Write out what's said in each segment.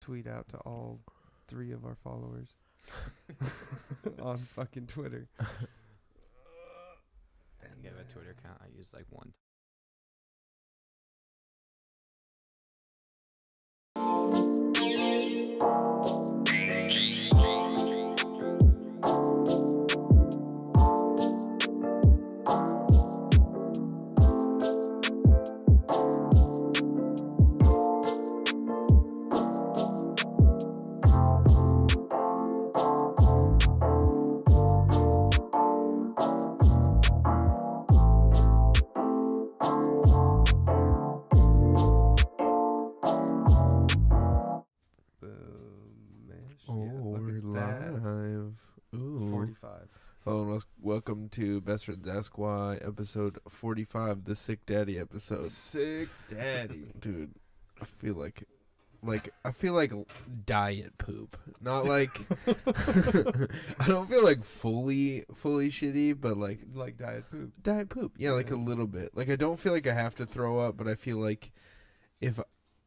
tweet out to all 3 of our followers on fucking Twitter. I think I have a Twitter account I use like one. We're live. Ooh. 45. Hello and welcome to Best Friends Ask Why, episode 45, the Sick Daddy episode. Sick Daddy. Dude, I feel like diet poop. Not like I don't feel like fully shitty, but like diet poop. Diet poop. Yeah, like a little bit. Like I don't feel like I have to throw up, but I feel like if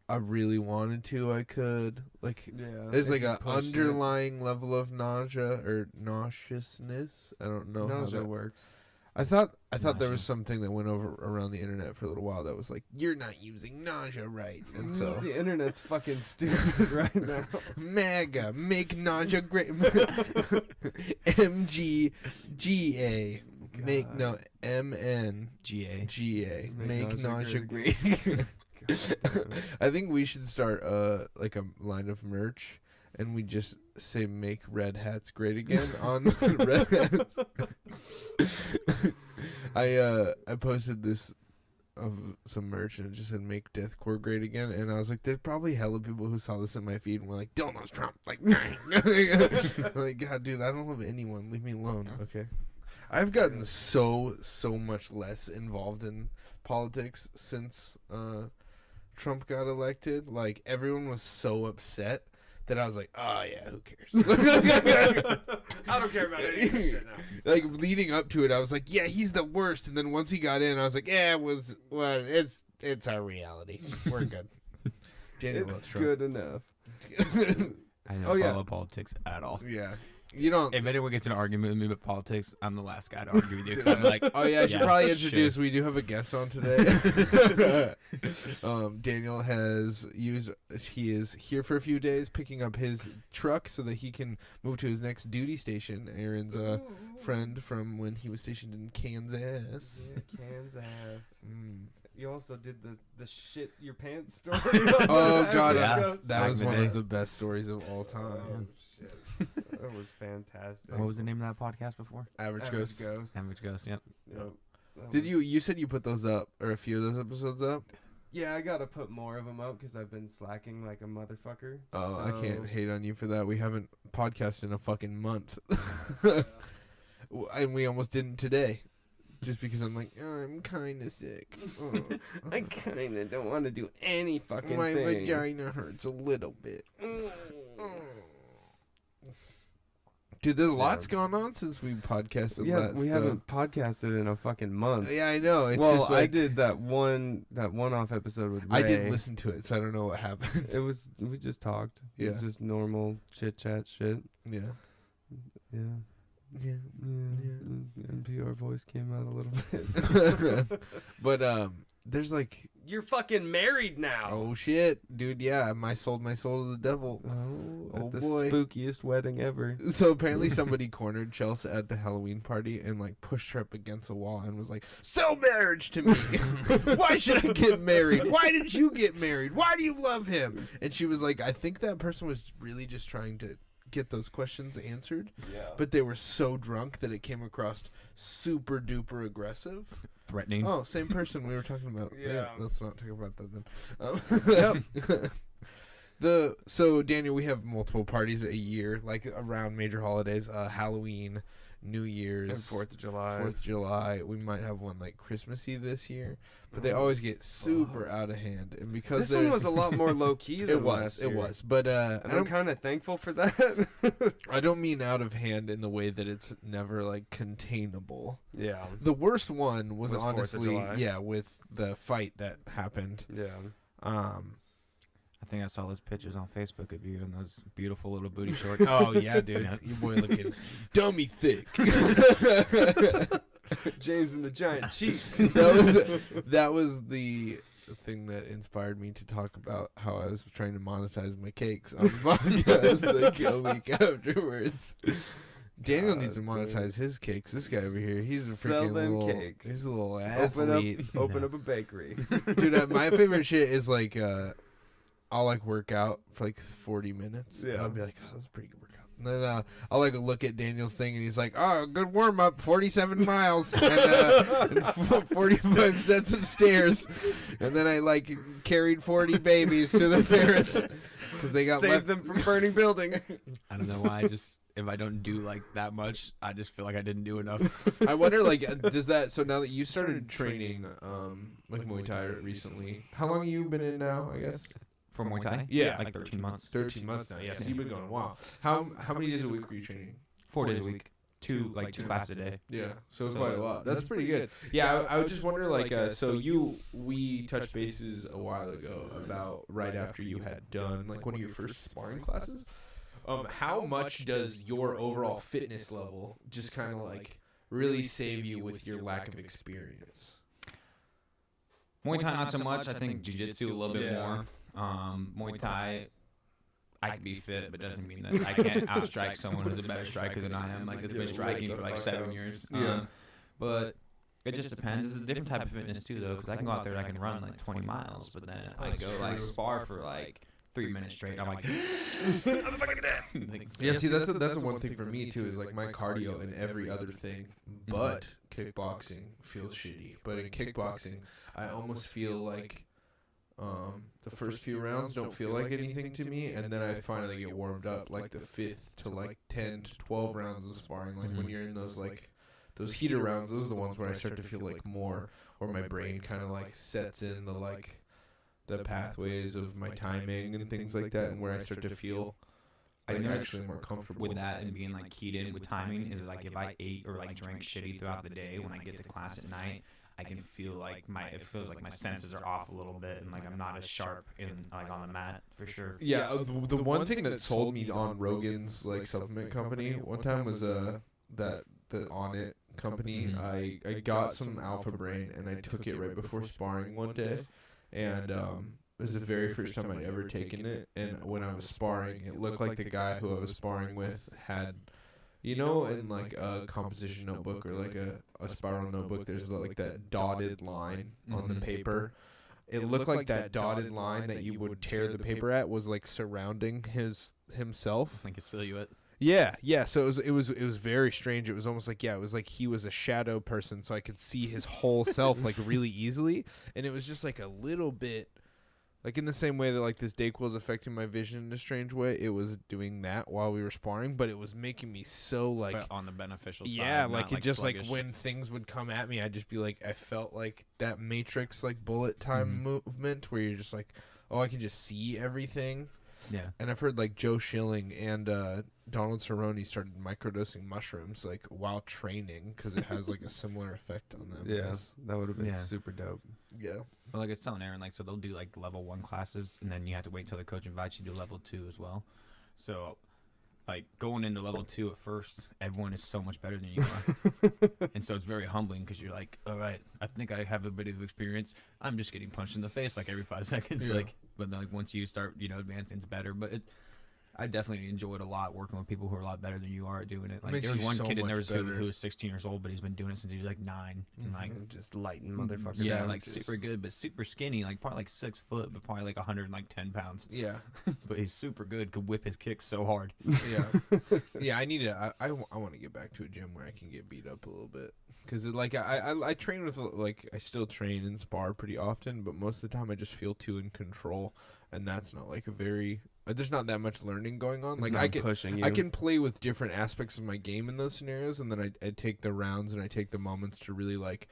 I really wanted to, I could. Like, there's like an underlying level of nausea or nauseousness. I don't know nausea how that works. I thought there was something that went over around the internet for a little while that was like, you're not using nausea right, and so the internet's fucking stupid right now. MAGA, make nausea great. MGGA, make MNGA, make nausea great. I think we should start like a line of merch, and we just say "Make red hats great again" on red hats. I posted this of some merch, and it just said "Make deathcore great again," and I was like, "There's probably hella people who saw this in my feed and were like, Dilno's Trump, like, I'm like, God, dude, I don't love anyone. Leave me alone, okay." I've gotten so much less involved in politics since Trump got elected. Like, everyone was so upset that I was like, oh yeah, who cares? I don't care about any of this shit now. Like, leading up to it, I was like, yeah, he's the worst. And then once he got in, I was like, yeah, it's our reality. We're good. Daniel loves Trump. Good enough. I don't follow politics at all. Yeah. You don't. If anyone gets in an argument with me about politics, I'm the last guy to argue with you. Cause I'm like, oh yeah, I should probably introduce. We do have a guest on today. Daniel he is here for a few days, picking up his truck so that he can move to his next duty station. Aaron's a friend from when he was stationed in Kansas. Yeah, Kansas. You also did the shit your pants story. Oh god, yeah. that was one of the best stories of all time. Oh shit. That was fantastic. What was the name of that podcast before? Average Ghost. Average Ghost, yep. Did you said you put those up, or a few of those episodes up? Yeah, I gotta put more of them up because I've been slacking like a motherfucker. Oh, I can't hate on you for that. We haven't podcasted in a fucking month. And we almost didn't today. Just because I'm like, oh, I'm kind of sick. Oh. I kind of don't want to do any fucking thing. My vagina hurts a little bit. Dude, there's lots gone on since we podcasted last. We haven't podcasted in a fucking month. Yeah, I know. It's well, just like, I did that one-off episode with Ray. I didn't listen to it, so I don't know what happened. We just talked. Yeah. It was just normal chit-chat shit. Yeah. Yeah. Yeah. NPR voice came out a little bit. But there's like, you're fucking married now. Oh shit, dude! Yeah, I sold my soul to the devil. Oh at the boy. spookiest wedding ever. So apparently somebody cornered Chelsea at the Halloween party and like pushed her up against a wall and was like, "Sell marriage to me. Why should I get married? Why did you get married? Why do you love him?" And she was like, "I think that person was really just trying to get those questions answered, but they were so drunk that it came across super duper aggressive, threatening." Oh, same person we were talking about. Yeah. Let's not talk about that then. So Daniel, we have multiple parties a year, like around major holidays, Halloween, New Year's, and 4th of July. 4th of July. We might have one like Christmassy this year, but they always get super out of hand. And because this one was a lot more low key than it last year. was. But I'm kind of thankful for that. I don't mean out of hand in the way that it's never like containable. Yeah. The worst one was 4th of honestly, July. with the fight that happened. Yeah. I think I saw those pictures on Facebook of you in those beautiful little booty shorts. Oh yeah, dude. Yeah. Your boy looking dummy thick. James and the Giant Cheeks. That was the thing that inspired me to talk about how I was trying to monetize my cakes on the podcast like a week afterwards. Daniel needs to monetize his cakes. This guy over here, he's a Sell freaking them little, cakes. he's a little Open athlete. up a bakery. Dude, my favorite shit is like, I'll like work out for like 40 minutes. Yeah. And I'll be like, oh, that's a pretty good workout. And then I'll like look at Daniel's thing and he's like, oh, good warm up, 47 miles and 45 sets of stairs. And then I like carried 40 babies to their parents because they got Save them from burning buildings. I don't know why. If I don't do like that much, I just feel like I didn't do enough. I wonder, like, does that, so now that you started training, like Muay Thai recently, how long have you been in now, I guess? For Muay Thai? Yeah. Like 13 months. 13 months now, yeah, so you've been going a while. How many days a week were you training? 4 days a week. Two classes a day. Yeah, so it's quite a lot. That's pretty good. Yeah, I would just wonder, like, so we touched bases a while ago about right after you had done, like, one of your first sparring classes. How much does your overall fitness level just kind of, like, really save you with your lack of experience? Muay Thai not so much. I think Jiu-Jitsu a little bit more. Muay Thai, I can be fit, but doesn't mean that I can't outstrike someone who's a better striker than I am. Like, it's been striking for like 7 years. Yeah. But it just depends. It's a different type of fitness too, though, because I can go out there and I can run like 20 miles, but then I go like spar for like 3 minutes straight. And I'm like, I'm fucking dead. Like, Yeah, see, that's the one thing for me, too, is, like, my cardio and every other thing but kickboxing feels shitty. But in kickboxing, I almost feel like the first few rounds don't feel like anything to me, and then I finally get warmed up, like, the 5th to, like, 10 to 12 rounds of sparring. Like, when you're in those, like, those heater rounds, those are the ones where I start to feel, like, more, or my brain kind of, like, sets in the, like, the pathways of my timing and things like that, and where I start to feel I like noticed actually more comfortable with that and being like keyed in with timing is like if I ate or like drank shitty throughout the day, when I get to class at night, I can feel like it feels like my senses are off a little bit and like I'm not as sharp in like on the mat for sure. Yeah, the one thing that sold me on Rogan's like supplement company one time was the On It company. I got some Alpha Brain and I took it right before sparring one day, and it was the very first time I'd ever taken it. And when I was sparring, it looked like the guy who I was sparring with had, you know, in like a composition notebook or like a spiral notebook, there's like that dotted line on the paper. It looked like that dotted line that you would tear the paper at was like surrounding himself. Like a silhouette. Yeah. So it was very strange. It was almost like, it was like he was a shadow person, so I could see his whole self like really easily. And it was just like a little bit, like in the same way that like this Dayquil is affecting my vision in a strange way. It was doing that while we were sparring, but it was making me so like, But on the beneficial side. yeah, not, like it just sluggish. like when things would come at me, I'd just be like, I felt like that Matrix like bullet time movement where you're just like, oh, I can just see everything. Yeah. And I've heard like Joe Schilling and Donald Cerrone started microdosing mushrooms like while training because it has like a similar effect on them. Yeah, that would have been Yeah. super dope. Yeah. Well, like I was telling Aaron, like, so they'll do like level 1 classes, and then you have to wait till the coach invites you to level 2 as well. So, like, going into level 2 at first, everyone is so much better than you are. And so it's very humbling because you're like, all right, I think I have a bit of experience. I'm just getting punched in the face like every 5 seconds. Yeah. Like, but then, like, once you start, advancing, it's better. But I definitely enjoyed a lot working with people who are a lot better than you are at doing it. Like, Makes there was you one so kid in there much who better. was 16 years old, but he's been doing it since he was like 9. And like, Just lighting motherfuckers. yeah, down. like super good, but super skinny, like probably like 6 foot, but probably like 110 pounds. Yeah. But he's super good, could whip his kicks so hard. Yeah. Yeah, I need to I want to get back to a gym where I can get beat up a little bit, cuz like I train with, like, I still train and spar pretty often, but most of the time I just feel too in control, and that's not like a very there's not that much learning going on. It's Like not I can pushing you. I can play with different aspects of my game in those scenarios, and then I take the rounds and I take the moments to really like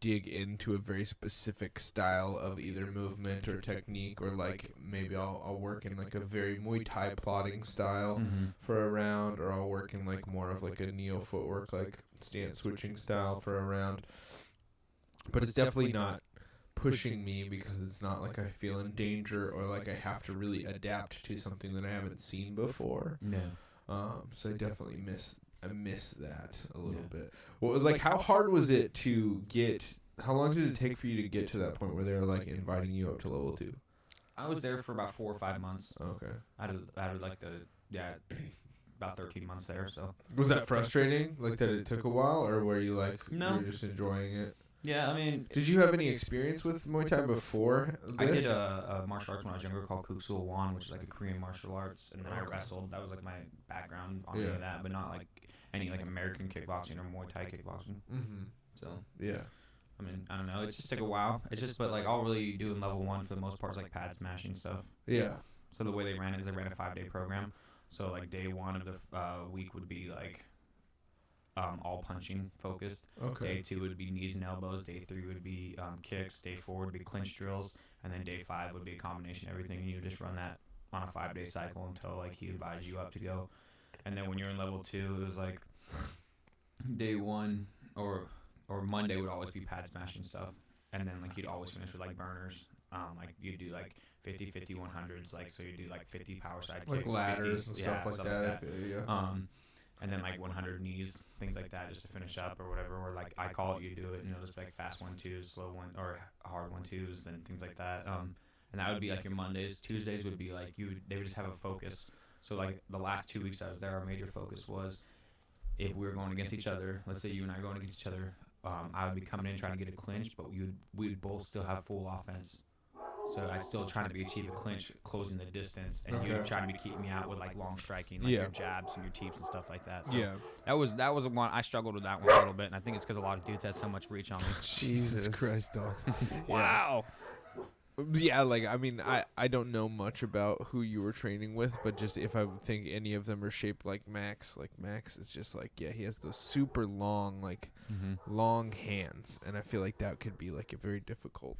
dig into a very specific style of either movement or technique, or like maybe I'll work in like a very Muay Thai plotting style for a round, or I'll work in like more of like a neo footwork, like stance switching style for a round. But it's definitely not pushing me because it's not like I feel in danger or like I have to really adapt to something that I haven't seen before. Yeah. So I definitely miss that a little bit. Well, like how hard was it to get? How long did it take for you to get to that point where they're like inviting you up to level 2? I was there for about 4 or 5 months. Okay. Out of like about 13 months there. So Was that frustrating? Like that it took a while, or were you like No. you were just enjoying it? yeah, I mean, Did you have any experience with Muay Thai before I this? did a martial arts when I was younger called Kuk Sul Wan, which is like a Korean martial arts, and then I wrestled. That was like my background on any of that, but not like any like American kickboxing or Muay Thai kickboxing. Mm-hmm. So Yeah. I mean, I don't know. It just took a while. It's just, but like all really do in level 1 for the most part is like pad smashing stuff. Yeah. So the way they ran it is they ran a 5-day program. So like day 1 of the week would be like all punching focused. Okay. Day 2 would be knees and elbows. Day 3 would be kicks. Day 4 would be clinch drills, and then day 5 would be a combination of everything. And you would just run that on a 5-day cycle until like he invited you up to go. And then when you're in level 2, it was like day 1 or Monday would always be pad smashing stuff, and then like you'd always finish with like burners. Like you'd do like 50, 50, 100s, like so you do like 50 power side Like kicks, ladders 50s, and yeah, stuff like that. I feel you. And then like 100 knees, things like that, just to finish up or whatever. Or like I call it, you do it, just like fast 1-2s, slow one or hard 1-2s, and things like that. And that would be like your Mondays. Tuesdays would be like they would just have a focus. So like the last 2 weeks I was there, our major focus was if we were going against each other. Let's say you and I are going against each other. I would be coming in trying to get a clinch, but we would both still have full offense. So I'd still trying to achieve a clinch, closing the distance, and you're trying to be keeping me out with like long striking, like your jabs and your teeps and stuff like that. So that was the one I struggled with that one a little bit, and I think it's because a lot of dudes had so much reach on me. Jesus Christ, dog. Wow. Yeah, like I mean, I don't know much about who you were training with, but just if I would think any of them are shaped like Max is just like he has those super long long hands, and I feel like that could be like a very difficult.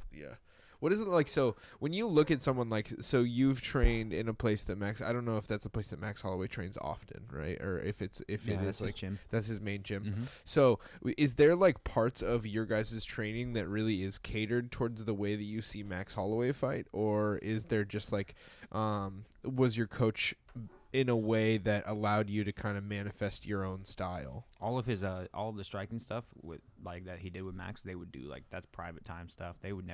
What is it like? So when you look at someone like, so you've trained in a place that Max, I don't know if that's a place that Max Holloway trains often, right? Or if it is like gym. That's his main gym. Mm-hmm. So is there like parts of your guys' training that really is catered towards the way that you see Max Holloway fight, or is there just like, was your coach in a way that allowed you to kind of manifest your own style? All of his all of the striking stuff with like that he did with Max, they would do like that's private time stuff. He was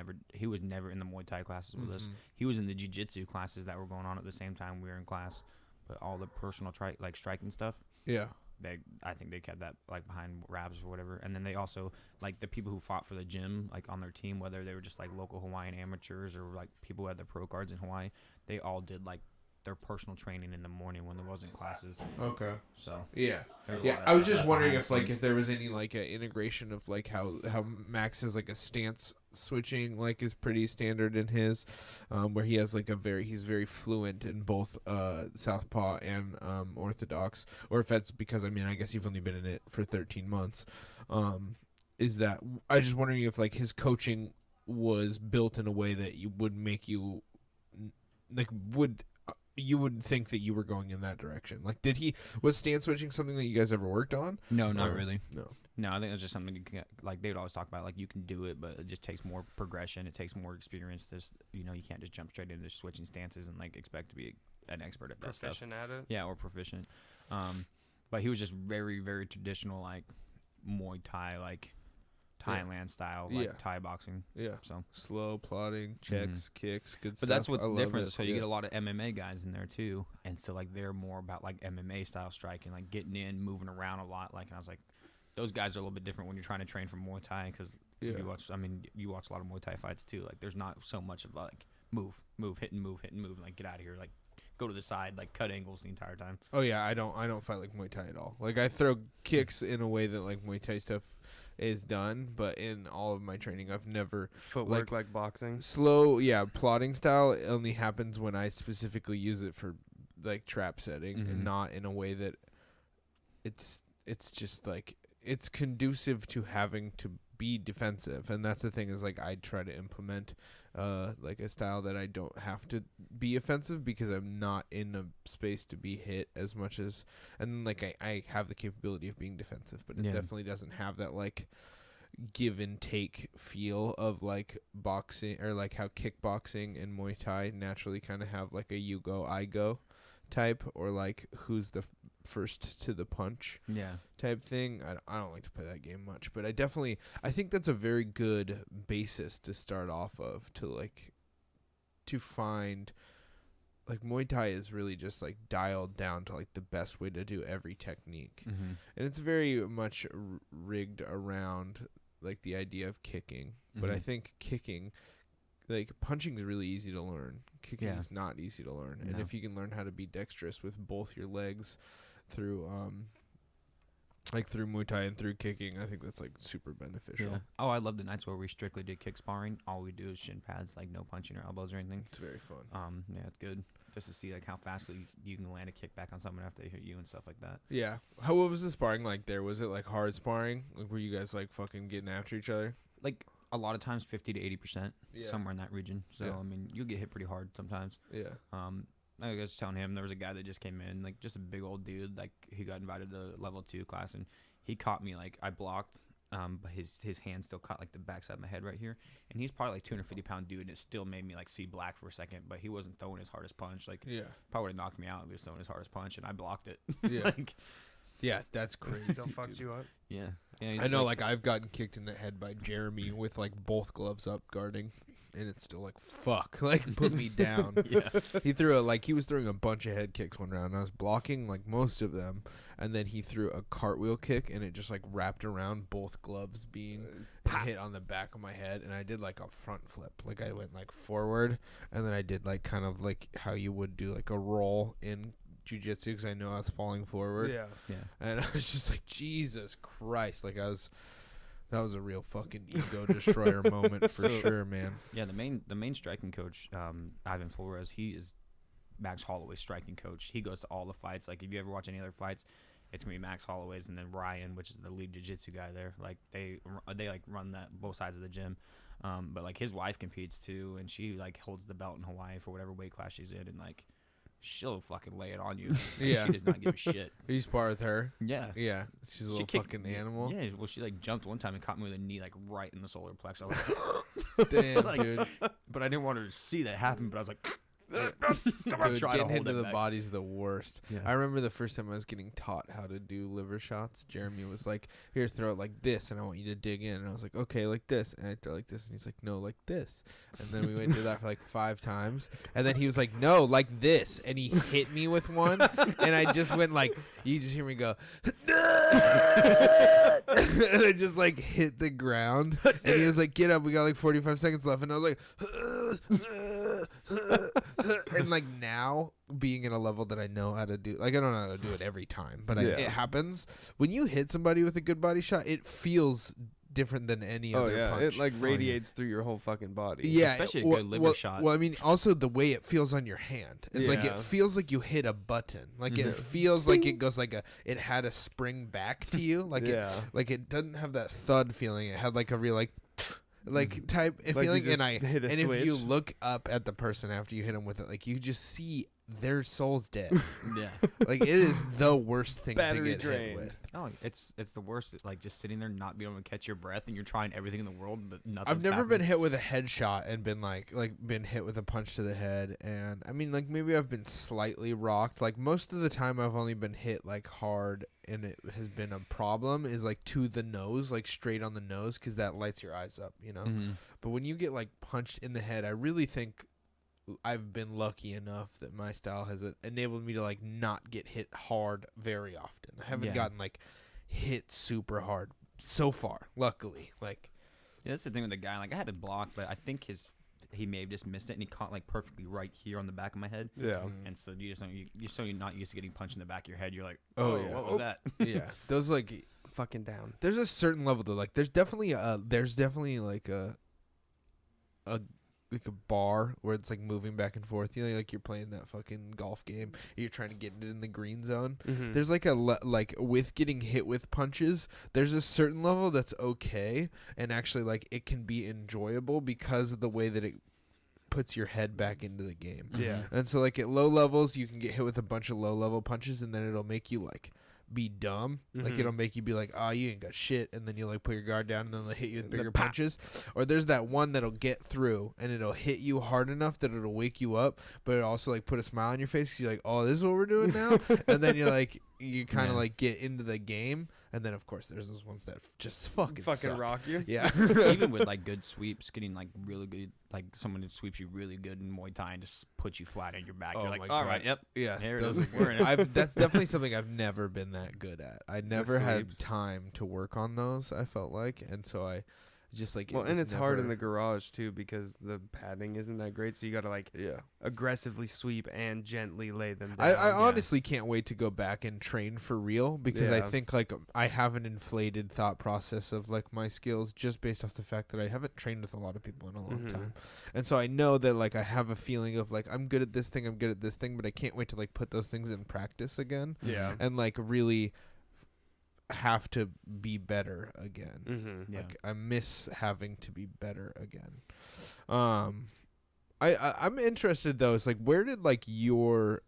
never in the Muay Thai classes with us. He was in the jiu-jitsu classes that were going on at the same time we were in class. But all the personal like striking stuff, I think they kept that like behind wraps or whatever. And then they also like the people who fought for the gym like on their team, whether they were just like local Hawaiian amateurs or like people who had their pro cards in Hawaii, they all did like their personal training in the morning when there wasn't classes. Okay. So I was just wondering if there was any like integration of like how Max has like a stance switching like is pretty standard in his, where he has like he's very fluent in both southpaw and orthodox, or if that's because I guess you've only been in it for 13 months. Is that I was just wondering if like his coaching was built in a way that you would make you like you would think that you were going in that direction. Like, was stance switching something that you guys ever worked on? No, not really. No, I think it's just something you can, like they would always talk about. Like you can do it, but it just takes more progression. It takes more experience. You can't just jump straight into switching stances and like expect to be an expert at that stuff. Proficient at it. Yeah, or proficient. But he was just very, very traditional, like Muay Thai, like Thailand style, like Thai boxing. Yeah. So slow, plodding, checks, kicks, good stuff. But that's what's different. So you get a lot of MMA guys in there too, and so like they're more about like MMA style striking, like getting in, moving around a lot. Like, and I was like, those guys are a little bit different when you're trying to train for Muay Thai because you watch a lot of Muay Thai fights too. Like, there's not so much of like move, hit and move, and like get out of here, like go to the side, like cut angles the entire time. Oh yeah, I don't fight like Muay Thai at all. Like I throw kicks in a way that like Muay Thai stuff is done, but in all of my training I've never footwork like boxing. Slow, plodding style only happens when I specifically use it for like trap setting and not in a way that it's just like it's conducive to having to be defensive. And that's the thing is like I try to implement like a style that I don't have to be offensive because I'm not in a space to be hit as much as, and like I have the capability of being defensive, but it definitely doesn't have that like give and take feel of like boxing, or like how kickboxing and Muay Thai naturally kind of have like a you go I go type, or like who's the first to the punch Yeah. type thing. I don't like to play that game much, but I think that's a very good basis to start off of, to find, like, Muay Thai is really just like dialed down to like the best way to do every technique. Mm-hmm. And it's very much rigged around like the idea of kicking. But I Mhm. think kicking, like, punching is really easy to learn. Kicking Yeah. is not easy to learn. And No. if you can learn how to be dexterous with both your legs through through Muay Thai and through kicking, I think that's like super beneficial. Yeah. Oh, I love the nights where we strictly did kick sparring. All we do is shin pads, like no punching or elbows or anything. It's very fun. Yeah, it's good just to see like how fast you can land a kick back on someone after they hit you and stuff like that. Yeah. What was the sparring like there? Was it like hard sparring? Like, were you guys like fucking getting after each other? Like a lot of times, 50 to 80%, Yeah. somewhere in that region. So Yeah. I mean, you'll get hit pretty hard sometimes. Yeah. I was telling him there was a guy that just came in, like just a big old dude, like he got invited to level 2 class, and he caught me like I blocked, but his hand still caught like the backside of my head right here, and he's probably like 250-pound dude, and it still made me like see black for a second, but he wasn't throwing his hardest punch, like Yeah. probably would have knocked me out if he was throwing his hardest punch, and I blocked it. Yeah. Like, Yeah, that's crazy. Still fucked you up. yeah, yeah. I know, like, I've gotten kicked in the head by Jeremy with like both gloves up guarding, and it's still like, fuck, like, put me down. Yeah. He was throwing a bunch of head kicks one round. I was blocking like most of them, and then he threw a cartwheel kick, and it just like wrapped around both gloves being and hit on the back of my head, and I did like a front flip. Like, I went like forward, and then I did like kind of like how you would do like a roll in jiu-jitsu, because I know I was falling forward. Yeah. Yeah. And I was just like, Jesus Christ. Like, that was a real fucking ego destroyer moment for So- sure, man. Yeah, the main striking coach, Ivan Flores, he is Max Holloway's striking coach. He goes to all the fights. Like, if you ever watch any other fights, it's gonna be Max Holloway's, and then Ryan, which is the lead jiu-jitsu guy there. Like, they like run that both sides of the gym. But like his wife competes too, and she like holds the belt in Hawaii for whatever weight class she's in, and like she'll fucking lay it on you. Yeah. She does not give a shit. You spar with her? Yeah. Yeah. She's a She little kicked- fucking animal. Yeah, well, she like jumped one time and caught me with a knee like right in the solar plexus. I was like, Damn, Like, dude. but I didn't want her to see that happen. But I was like, Dude, try to getting hold into it the back. body's the worst. Yeah. I remember the first time I was getting taught how to do liver shots. Jeremy was like, "Here, throw it like this, and I want you to dig in." And I was like, "Okay, like this." And I throw it like this, and he's like, "No, like this." And then we went and did that for like 5 times, and then he was like, "No, like this," and he hit me with one, and I just went like, you just hear me go, and I just like hit the ground, and he was like, "Get up, we got like 45 seconds left," and I was like, and like now being in a level that I know how to do, like, I don't know how to do it every time, but Yeah. it happens when you hit somebody with a good body shot. It feels different than any Oh other yeah, punch. it like radiates through your whole fucking body. Yeah, Especially a well- good liver well- shot. Well, I mean, also the way it feels on your hand. It's like it Yeah. feels like you hit a button. Like Mhm. it feels like it goes like it had a spring back to you. Like Yeah. it doesn't have that thud feeling. It had like a real like type Like you feeling. just And hit a if you switch. look up at the person after you hit them with it, like you just see their soul's dead. Yeah. Like it is the worst thing Battery to get hit drained. with. Oh, it's the worst. Like just sitting there, not being able to catch your breath, and you're trying everything in the world, but nothing. I've never been hit with a headshot and been like been hit with a punch to the head, and I mean, like, maybe I've been slightly rocked. Like most of the time I've only been hit like hard and it has been a problem is like to the nose, like straight on the nose, because that lights your eyes up, you know. Mm-hmm. But when you get like punched in the head, I really think I've been lucky enough that my style has enabled me to like not get hit hard very often. I haven't Yeah. gotten like hit super hard so far, luckily. Like, Yeah, that's the thing with the guy. Like I had to block, but I think he may have just missed it, and he caught like perfectly right here on the back of my head. Yeah. mm, And so you're not used to getting punched in the back of your head. You're like, Oh, oh, yeah. what was that? yeah, those like Fucking down. there's a certain level to like. There's definitely like a bar where it's like moving back and forth. You know, like you're playing that fucking golf game. You're trying to get it in the green zone. Mhm. There's like like with getting hit with punches, there's a certain level that's okay, and actually like it can be enjoyable because of the way that it puts your head back into the game. Yeah. And so like at low levels, you can get hit with a bunch of low level punches, and then it'll make you like be dumb. Like Mhm. it'll make you be like, oh, you ain't got shit, and then you like put your guard down, and then they'll hit you with The bigger pop. punches. Or there's that one that'll get through, and it'll hit you hard enough that it'll wake you up, but it also like put a smile on your face 'cause you're like, oh, this is what we're doing now. And then you're like, you kind of Yeah. like get into the game, and then of course there's those ones that just fucking suck. rock you. Yeah. Even with like good sweeps, getting like really good, like someone that sweeps you really good in Muay Thai and just puts you flat on your back. Oh You're my like, all right, God. yep. Yeah, There it those- is. We're in it. that's definitely something I've never been that good at. I never had sweeps. time to work on those. I felt like, and so I just like. Well, and it's hard in the garage too because the padding isn't that great. So you got to like yeah. aggressively sweep and gently lay them down. I honestly can't wait to go back and train for real because I Yeah. think like I have an inflated thought process of like my skills just based off the fact that I haven't trained with a lot of people in a long Mhm. time, and so I know that like I have a feeling of like I'm good at this thing, but I can't wait to like put those things in practice again Yeah. and like really have to be better again. Mm-hmm. Yeah. Like I miss having to be better again. I'm interested though. It's like where did like you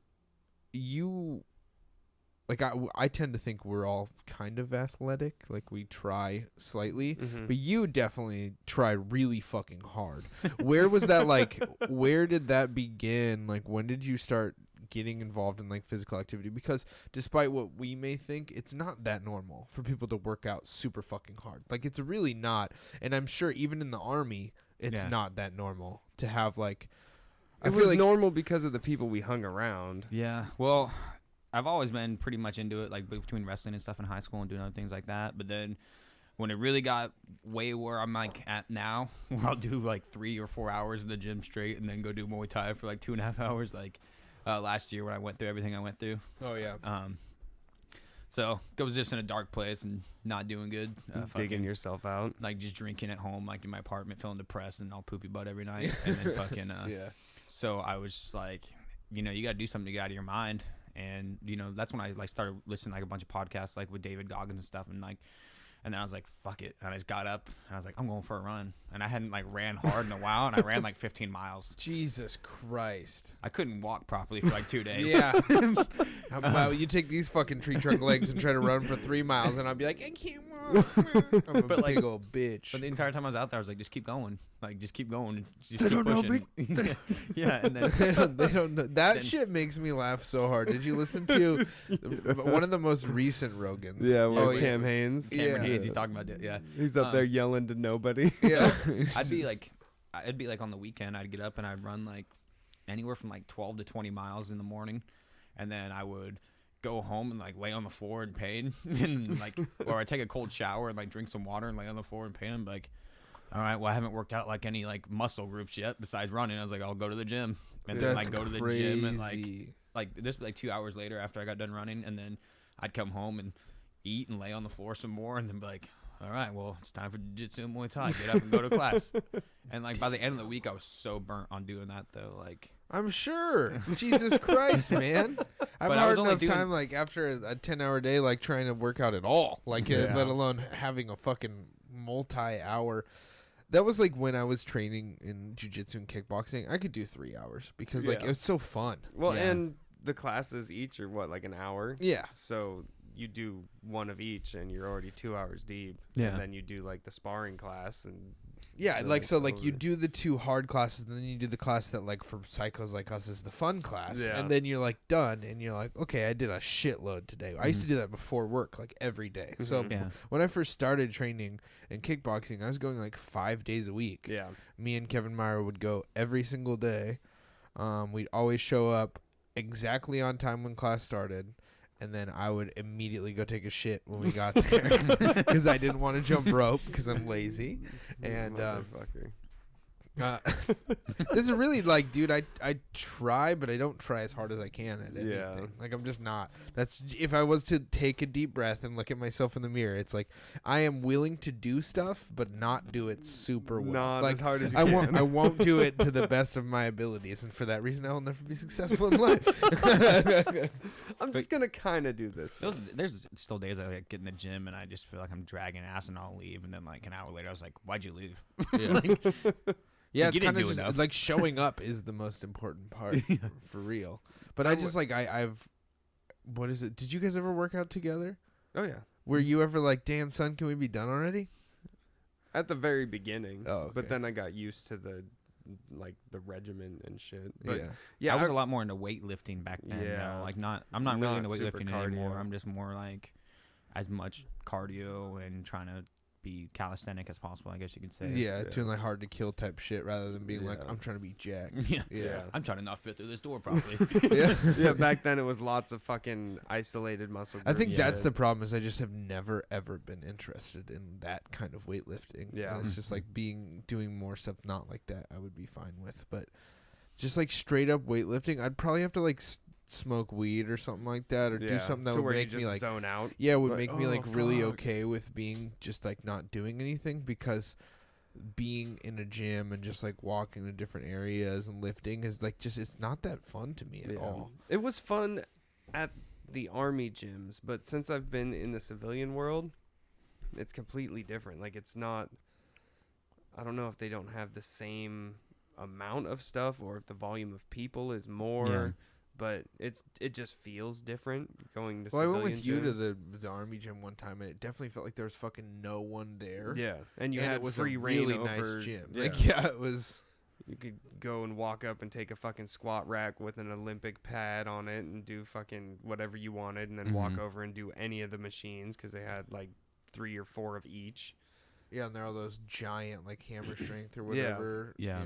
like I tend to think we're all kind of athletic. Like we try slightly, Mm-hmm. but you definitely try really fucking hard. Where was that like? Where did that begin? Like when did you start getting involved in like physical activity? Because despite what we may think, it's not that normal for people to work out super fucking hard. Like it's really not. And I'm sure even in the army, it's Yeah. not that normal to have like. I It feel was like normal because of the people we hung around. Yeah. Well, I've always been pretty much into it, like between wrestling and stuff in high school and doing other things like that. But then when it really got way where I'm like at now, where I'll do like 3 or 4 hours in the gym straight and then go do Muay Thai for like 2.5 hours, like last year when I went through everything I went through. oh yeah. So it was just in a dark place and not doing good. Digging Fucking, yourself out. like just drinking at home, like in my apartment, feeling depressed and all poopy butt every night. And then fucking, Yeah. so I was just like, you know, you got to do something to get out of your mind. And, you know, that's when I like started listening to like a bunch of podcasts like with David Goggins and stuff. And like, and then I was like, fuck it. And I just got up and I was like, I'm going for a run. And I hadn't like ran hard in a while. And I ran like 15 miles. Jesus Christ. I couldn't walk properly for like 2 days. Yeah. How about you take these fucking tree trunk legs and try to run for 3 miles, and I'll be like, I can't walk. I'm a But, like- big old bitch. But the entire time I was out there, I was like, just keep going. Like, just keep going. And just They keep don't know pushing. Yeah. And then, they don't know. That Then- shit makes me laugh so hard. Did you listen to one of the most recent Rogans? Yeah, with Oh, Cam Haynes. Cameron Yeah. Hayes, he's talking about it. Yeah. He's up there yelling to nobody. Yeah. I'd be like on the weekend, I'd get up and I'd run like anywhere from like 12 to 20 miles in the morning. And then I would go home and like lay on the floor in pain and like, or I'd take a cold shower and like drink some water and lay on the floor in pain and be like, all right, well, I haven't worked out like any like muscle groups yet besides running. I was like, I'll go to the gym. And then That's like go to the gym and crazy. like this was like 2 hours later after I got done running. And then I'd come home and eat and lay on the floor some more and then be like, all right, well, it's time for jiu-jitsu and Muay Thai. Get up and go to class. And like by the end of the week, I was so burnt on doing that though. Like, I'm sure. Jesus Christ, man. I've But I hard was only enough doing- time, like, after a 10-hour day, like, trying to work out at all. Like, Yeah. let alone having a fucking multi-hour. That was, like, when I was training in jiu-jitsu and kickboxing. I could do 3 hours because, like, Yeah. it was so fun. Well, Yeah. and the classes each are what, like an hour? Yeah. So you do one of each and you're already 2 hours deep. Yeah. And then you do like the sparring class and Yeah, Then like, it's so, like, you over. do the 2 hard classes, and then you do the class that, like, for psychos like us is the fun class. Yeah. And then you're, like, done, and you're like, okay, I did a shitload today. I used to do that before work, like, every day. So, Mhm. yeah. when I first started training in kickboxing, I was going, like, 5 days a week. yeah. Me and Kevin Meyer would go every single day. We'd always show up exactly on time when class started, and then I would immediately go take a shit when we got there because I didn't want to jump rope because I'm lazy. And Motherfucker. this is really like, dude, I try, but I don't try as hard as I can at anything. Yeah. Like, I'm just not. That's if I was to take a deep breath and look at myself in the mirror, it's like I am willing to do stuff, but not do it super well. Not like, as hard as you I can. won't. I won't do it to the best of my abilities, and for that reason, I will never be successful in life. I'm just gonna kind of do this. There's still days I like get in the gym and I just feel like I'm dragging ass and I'll leave. And then like an hour later, I was like, why'd you leave? Yeah, Like, it's you didn't kind of do just enough. like showing up is the most important part for real. But I just like I've what is it? Did you guys ever work out together? Oh yeah. Were you ever like, damn son, can we be done already? At the very beginning. Oh, okay. But then I got used to the regimen and shit. But Yeah. yeah, I was a lot more into weightlifting back then. Yeah. Like I'm not really Not into super weightlifting anymore. cardio. I'm just more like as much cardio and trying to be calisthenic as possible, I guess you could say. Yeah, Yeah. doing like hard to kill type shit rather than being like, Yeah. I'm trying to be jacked. Yeah. Yeah. I'm trying to not fit through this door properly. Yeah. yeah, back then it was lots of fucking isolated muscle I group think that's shit. the problem is I just have never ever been interested in that kind of weightlifting. Yeah. And it's just like doing more stuff not like that I would be fine with, but just like straight up weightlifting, I'd probably have to like smoke weed or something like that, or do something that to would where you make me just like zone out. yeah, it would like, make me like oh, really fuck. okay with being just like not doing anything, because being in a gym and just like walking to different areas and lifting is like just it's not that fun to me at all. It was fun at the army gyms, but since I've been in the civilian world, it's completely different. Like it's not. I don't know if they don't have the same amount of stuff or if the volume of people is more. Yeah. But it just feels different going to Well, I civilian went with you to gyms. the army gym one time, and it definitely felt like there was fucking no one there. Yeah, and you and had it was free a reign really over, nice gym. Yeah. Like yeah, it was. You could go and walk up and take a fucking squat rack with an Olympic pad on it and do fucking whatever you wanted, and then walk Mhm. over and do any of the machines because they had like 3 or 4 of each. Yeah, and there are all those giant like hammer strength or Yeah. whatever. Yeah.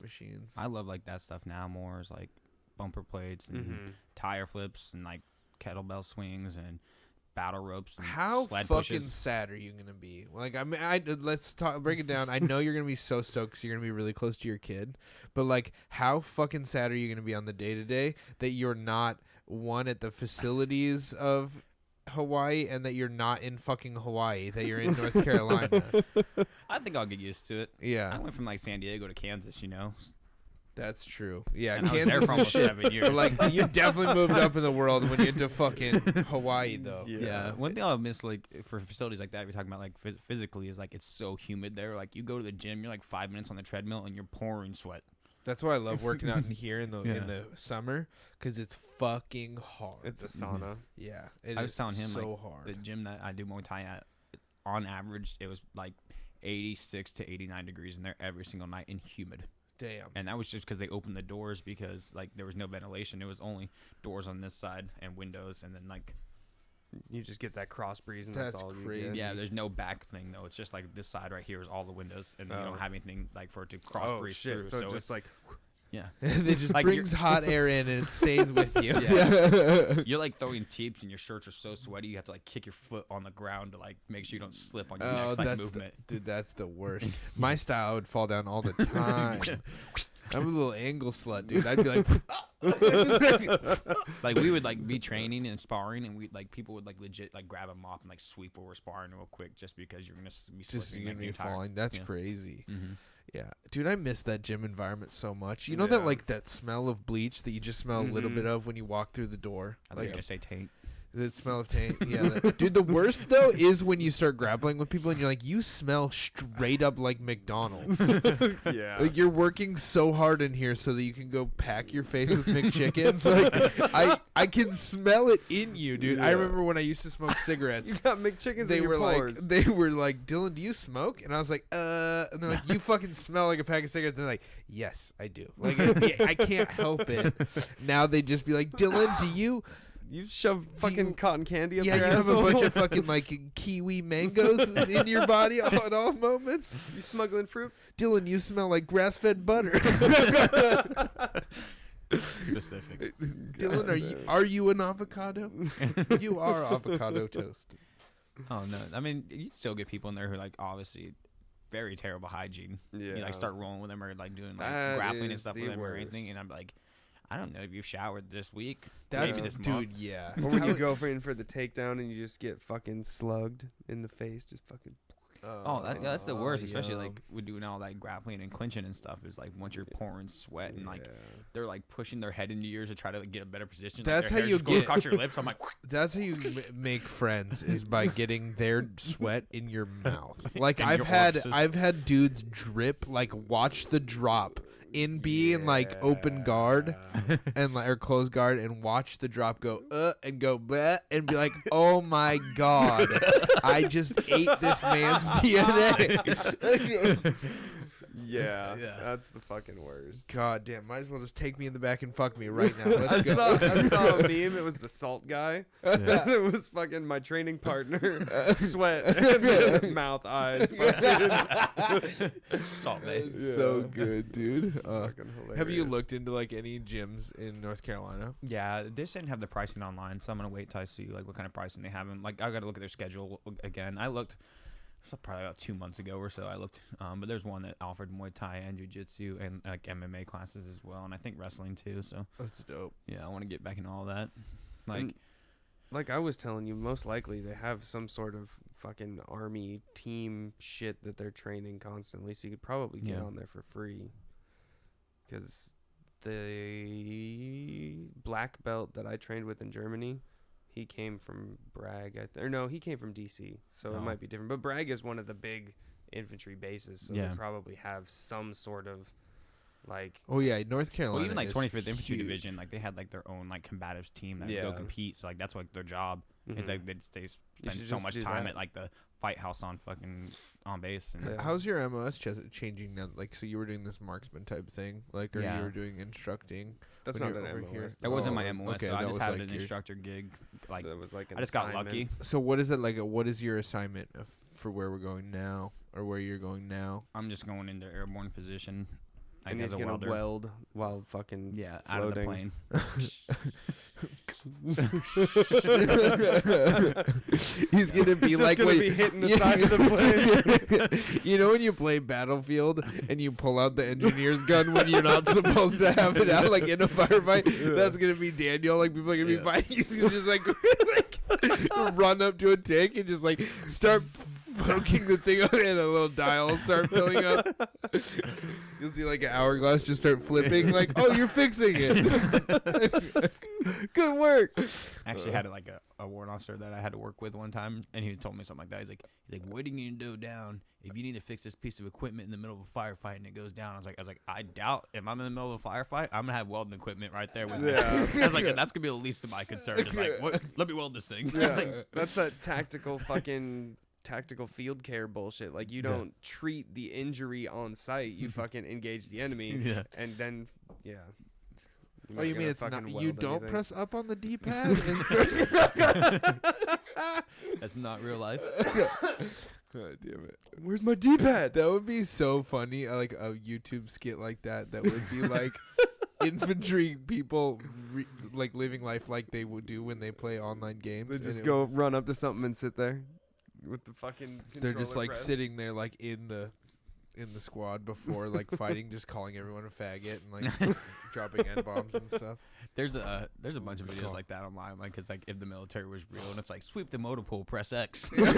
Machines. I love like that stuff now more as like bumper plates and Mm-hmm. tire flips and like kettlebell swings and battle ropes and How sled fucking pushes. sad are you gonna be? Like, I mean, let's break it down. I know you're gonna be so stoked 'cause you're gonna be really close to your kid, but like, how fucking sad are you gonna be on the day to day that you're not one at the facilities of Hawaii and that you're not in fucking Hawaii, that you're in North Carolina? I think I'll get used to it. I Yeah, went from like San Diego to Kansas, you know. that's true. Yeah, And I was there Kansas for is almost shit. 7 years. But like, you definitely moved up in the world when you get to fucking Hawaii, though. Yeah. One thing I'll miss, like, for facilities like that, if you're talking about, like, physically, is, like, it's so humid there. Like, you go to the gym, you're, like, 5 minutes on the treadmill, and you're pouring sweat. That's why I love working out in here in the Yeah. summer, because it's fucking hard. It's a sauna. Yeah, it I was is telling him, so like, hard. The gym that I do Muay Thai at, on average, it was, like, 86 to 89 degrees in there every single night and humid. Damn. And that was just because they opened the doors because, like, there was no ventilation. It was only doors on this side and windows, and then, like, You just get that cross breeze, and that's That's all you crazy. get. yeah, there's no back thing, though. It's just, like, this side right here is all the windows, and you Oh. don't have anything, like, for it to cross Oh breeze shit! through. So, So just it's, like yeah. It just Like, brings hot air in and it stays with you. Yeah. You're like throwing teeps and your shirts are so sweaty you have to like kick your foot on the ground to like make sure you don't slip on your Oh, next like that's movement. dude, that's the worst. My style would fall down all the time. I'm a little angle slut, dude. I'd be like, Like we would like be training and sparring and we like people would like legit like grab a mop and like sweep where we're sparring real quick just because you're gonna be just slipping gonna like, be the entire- falling. That's yeah. crazy. Mhm. Yeah, dude, I miss that gym environment so much. You know that Yeah. like that smell of bleach that you just smell a little Mhm. bit of when you walk through the door. I thought you were Like gonna say taint. the smell of taint. Yeah, dude. The worst though is when you start grappling with people and you're like, you smell straight up like McDonald's. yeah. Like you're working so hard in here so that you can go pack your face with McChickens. Like I can smell it in you, dude. I Yeah. remember when I used to smoke You cigarettes. got McChickens They in your were pores. like, Dylan, do you smoke? And I was like, and they're like, you fucking smell like a pack of cigarettes. And they're like, yes, I do. Like, I can't help it. Now they just be like, Dylan, do you? You shove fucking you- cotton candy up Yeah, you your have a asshole? bunch of fucking like kiwi mangoes in your body at all moments. You smuggling fruit? Dylan, you smell like grass-fed butter. Specific. Dylan, are you an avocado? You are avocado toast. Oh no. I mean you'd still get people in there who like obviously very terrible hygiene. Yeah. You like start rolling with them or like doing like That grappling and is stuff the with them or anything worst. and I'm like, I don't know if you've showered this week. That's maybe this dude, month. yeah. Or when How- you go for the takedown and you just get fucking slugged in the face, just fucking. Oh, that's the worst, especially yum. like with doing all that grappling and clinching and stuff. Is like once you're pouring sweat and like Yeah. they're like pushing their head into yours to try to like, get a better position. That's like, how their hair's you just going get- across your lips. I'm like, That's how you make friends is by getting their sweat in your mouth. Like In I've your had orifices. I've had dudes drip, like watch the drop in being like open guard and like or closed guard and watch the drop go and go bleh and be like, oh my god, I just ate this man's DNA. Yeah, Yeah. that's the fucking worst. God damn, might as well just take me in the back and fuck me right now. I Let's saw, go. I saw a meme. It was the salt guy. It was fucking my training partner. Sweat, mouth, eyes. Fucking. Salt Bay. It's so good, dude. Fucking Have you hilarious. looked into like any gyms in North Carolina? Yeah, they didn't have the pricing online, so I'm gonna wait till I see like what kind of pricing they have. And like I gotta look at their schedule again. I looked probably about 2 months ago or so. I looked, but there's one that offered Muay Thai and Jiu-Jitsu and like MMA classes as well, and I think wrestling too. So That's dope. yeah, I want to get back into all that. Like And like I was telling you, most likely they have some sort of fucking army team shit that they're training constantly, so you could probably get Yeah. on there for free. Because the black belt that I trained with in Germany, he came from Bragg, or no, he came from DC, so Oh. it might be different. But Bragg is one of the big infantry bases, so Yeah. they probably have some sort of like Oh yeah, North Carolina. well, even like is 25th Infantry huge. Division, like they had like their own like combatives team that would go Yeah. compete. So like that's like their job. mhm. Is like they spend should so just much do time that. at like the fight house on fucking on base. And Yeah. How's your MOS changing now? Like, so you were doing this marksman type thing, like, or Yeah. you were doing instructing. That's when not you're an over here. MOS. that wasn't Oh, my MOS. okay, so I that just was had like an your- instructor gig. Like That was like an I just got assignment. lucky. So what is it like? What is your assignment for where we're going now, or where you're going now? I'm just going into airborne position. Like And as he's a gonna welder. weld while fucking Yeah, out of the floating. plane. He's gonna be Just like gonna when- be hitting the side of the plane. You know when you play Battlefield and you pull out the engineer's gun when you're not supposed to have it out, like in a firefight. That's gonna be Daniel. Like people are gonna be Yeah. fighting. He's gonna just like run up to a tank and just like start poking the thing on, and a little dial will start filling up. You'll see like an hourglass just start flipping. Like, oh, you're fixing it. Good work. I actually had like a warrant officer that I had to work with one time, and he told me something like that. He's like, what are you gonna do down if you need to fix this piece of equipment in the middle of a firefight and it goes down? I was like, I doubt if I'm in the middle of a firefight, I'm gonna have welding equipment right there with me. Yeah. I was like, that's gonna be the least of my concern. It's like, let me weld this thing. Yeah, that's that tactical field care bullshit. Like you Yeah. don't treat the injury on site. You fucking engage the enemy, Yeah. and then yeah. You're Oh, you not mean gonna it's not? fucking You weld don't anything. press up on the D-pad? and start- That's not real life. God damn it. Where's my D-pad? That would be so funny, like a YouTube skit like that. That would be like infantry people, like living life like they would do when they play online games. They and just it go run up to something and sit there with the fucking. They're just controller like pressed. sitting there, like in the squad before like fighting, just calling everyone a faggot and like dropping n bombs and stuff. There's a bunch of videos Cool. like that online. Like it's like if the military was real, and it's like sweep the motor pool, press X. That's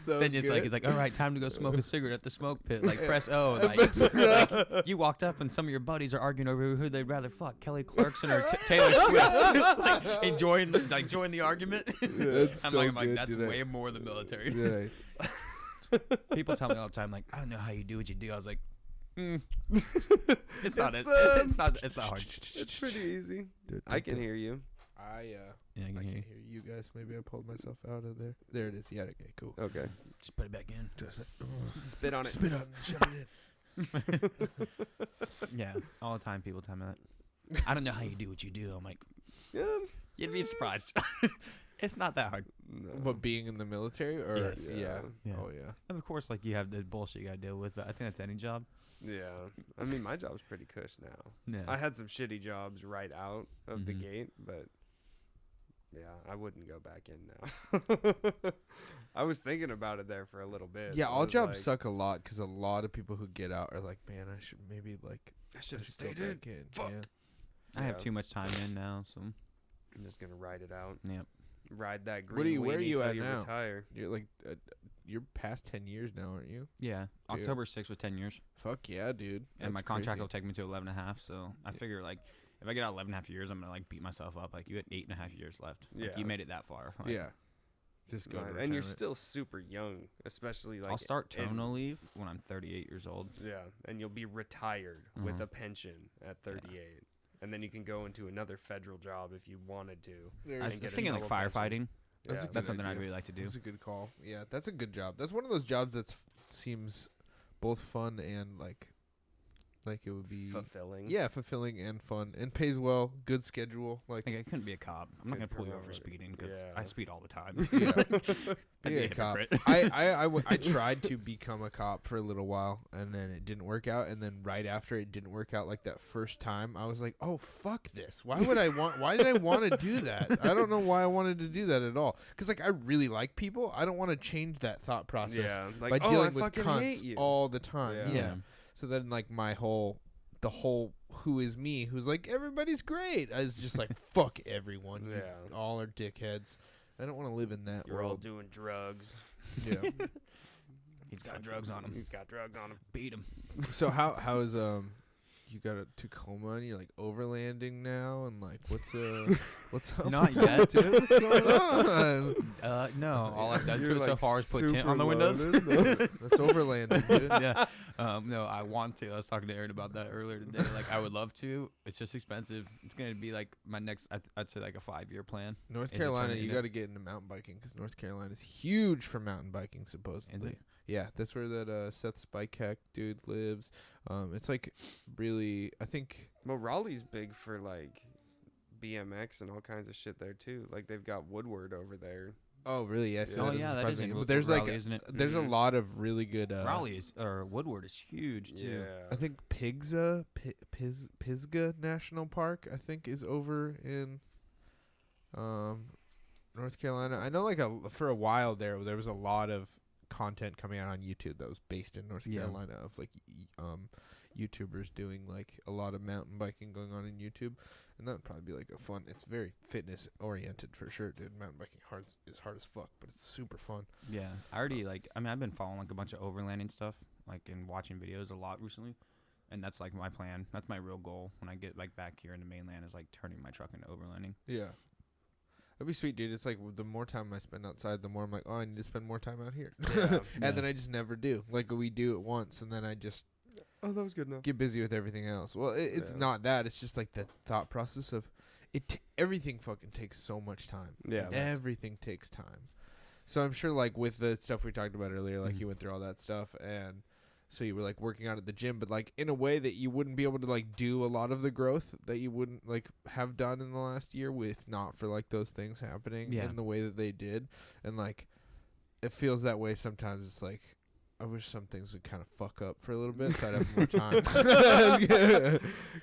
so. Then it's good. like, all right, time to go smoke a cigarette at the smoke pit. Like press O. And like you walked up and some of your buddies are arguing over who they'd rather fuck, Kelly Clarkson or Taylor Swift. Like, enjoying the argument. That's I'm so like, good, that's dude. way more than military. Yeah. People tell me all the time, like, I don't know how you do what you do. I was like, it's not It's, it's not hard. It's pretty easy. I can hear you. I Yeah, I can can't hear hear you. you guys. Maybe I pulled myself out of there. There it is. Yeah. Okay. Cool. Okay. Just put it back in. Spit on it. Spit out and shove it in. Yeah, all the time people tell me that. I don't know how you do what you do. I'm like, Yeah. you'd be surprised. It's not that hard. No. What, being in the military or Yes. yeah. Yeah. Oh yeah. And of course, like you have the bullshit you gotta deal with, but I think that's any job. Yeah. I mean, my job's pretty cush now. Yeah. I had some shitty jobs right out of the Mhm. gate, but yeah, I wouldn't go back in now. I was thinking about it there for a little bit. Yeah, I all was jobs like, suck a lot because a lot of people who get out are like, man, I should maybe like I should have go stayed in. back in. Fuck. Yeah. I have Yeah. too much time in now, so I'm just gonna ride it out. yep. Ride that green. What are you- where are weenie you till at you now? Retire. You're like, you're past 10 years now, aren't you? Yeah. Dude. October 6th was 10 years, Fuck yeah, dude. and my That's contract crazy. will take me to 11 and a half. So I figure like if I get out 11 and a half years, I'm gonna like beat myself up. Like you had 8.5 years left. Like, Yeah. you made it that far. Like, Yeah. Just go to and you're retirement. still super young, especially like I'll start in- terminal leave when I'm 38 years old. Yeah, and you'll be retired with Mhm. a pension at 38, and then you can go into another federal job if you wanted to. I There's- was and get a thinking like double pension. firefighting. That's a Yeah. good That's something I'd idea. really like to do. That's a good call. Yeah, that's a good job. That's one of those jobs that seems both fun and like it would be Fulfilling. fulfilling and fun and pays well. Good schedule. Like Like I couldn't be a cop. I'm not Good gonna pull you over for promote. speeding because Yeah. I speed all the time. yeah, I'd be be a cop. hypocrite. I tried to become a cop for a little while and then it didn't work out. And then right after it didn't work out, like that first time, I was like, oh fuck this. Why did I want to do that? I don't know why I wanted to do that at all. Because like I really like people. I don't want to change that thought process Yeah, like by oh, dealing I with fucking cunts hate you. all the time. Yeah. Yeah. So then like the whole who is me, who's like everybody's great. I was just like fuck everyone. You Yeah. all are dickheads. I don't want to live in that You're all world. doing drugs. Yeah. He's got drugs on him. He's got drugs on him. Beat him. So how is you got a Tacoma and you're like overlanding now and like what's up? Not with that, yet. dude? What's going on? No. All I've done to You're, it so like, far is put tint super on the windows. loaded. That's overlanding, dude. Yeah. No, I want to. I was talking to Aaron about that earlier today. Like, I would love to. It's just expensive. It's gonna be like my next. I'd say like a 5-year plan. North Is it Carolina, turning you into- got to get into mountain biking because North Carolina is huge for mountain biking, supposedly. it? Yeah, that's where that Seth Spikehack dude lives. It's like really, I think. Well, Raleigh's big for like BMX and all kinds of shit there too. Like they've got Woodward over there. Oh, really? Yes. Yeah. Oh yeah, that is in But there's like, Raleigh, isn't it? there's Mhm. a lot of really good. Raleigh is or Woodward is huge too. I think Pisgah National Park, I think, is over in North Carolina. I know, like for a while there was a lot of content coming out on YouTube that was based in North Yeah. Carolina of like YouTubers doing like a lot of mountain biking going on in YouTube, and that would probably be like a fun. It's very fitness oriented for sure, dude. Mountain biking is hard as fuck, but it's super fun. Yeah, I already like. I mean, I've been following like a bunch of overlanding stuff, like and watching videos a lot recently, and that's like my plan. That's my real goal when I get like back here in the mainland is like turning my truck into overlanding. Yeah. That'd be sweet, dude. It's like the more time I spend outside, the more I'm like, oh, I need to spend more time out here. Yeah. And then I just never do. Like we do it once, and then I just Oh, that was good enough. get busy with everything else. Well, it's Yeah. not that. It's just like the thought process of it. Everything fucking takes so much time. Yeah. Everything takes time. So I'm sure, like with the stuff we talked about earlier, like Mhm. you went through all that stuff, and so you were like working out at the gym, but like in a way that you wouldn't be able to like do a lot of the growth that you wouldn't like have done in the last year, if not for like those things happening Yeah. in the way that they did, and like it feels that way sometimes. It's like I wish some things would kind of fuck up for a little bit, so I'd have more time.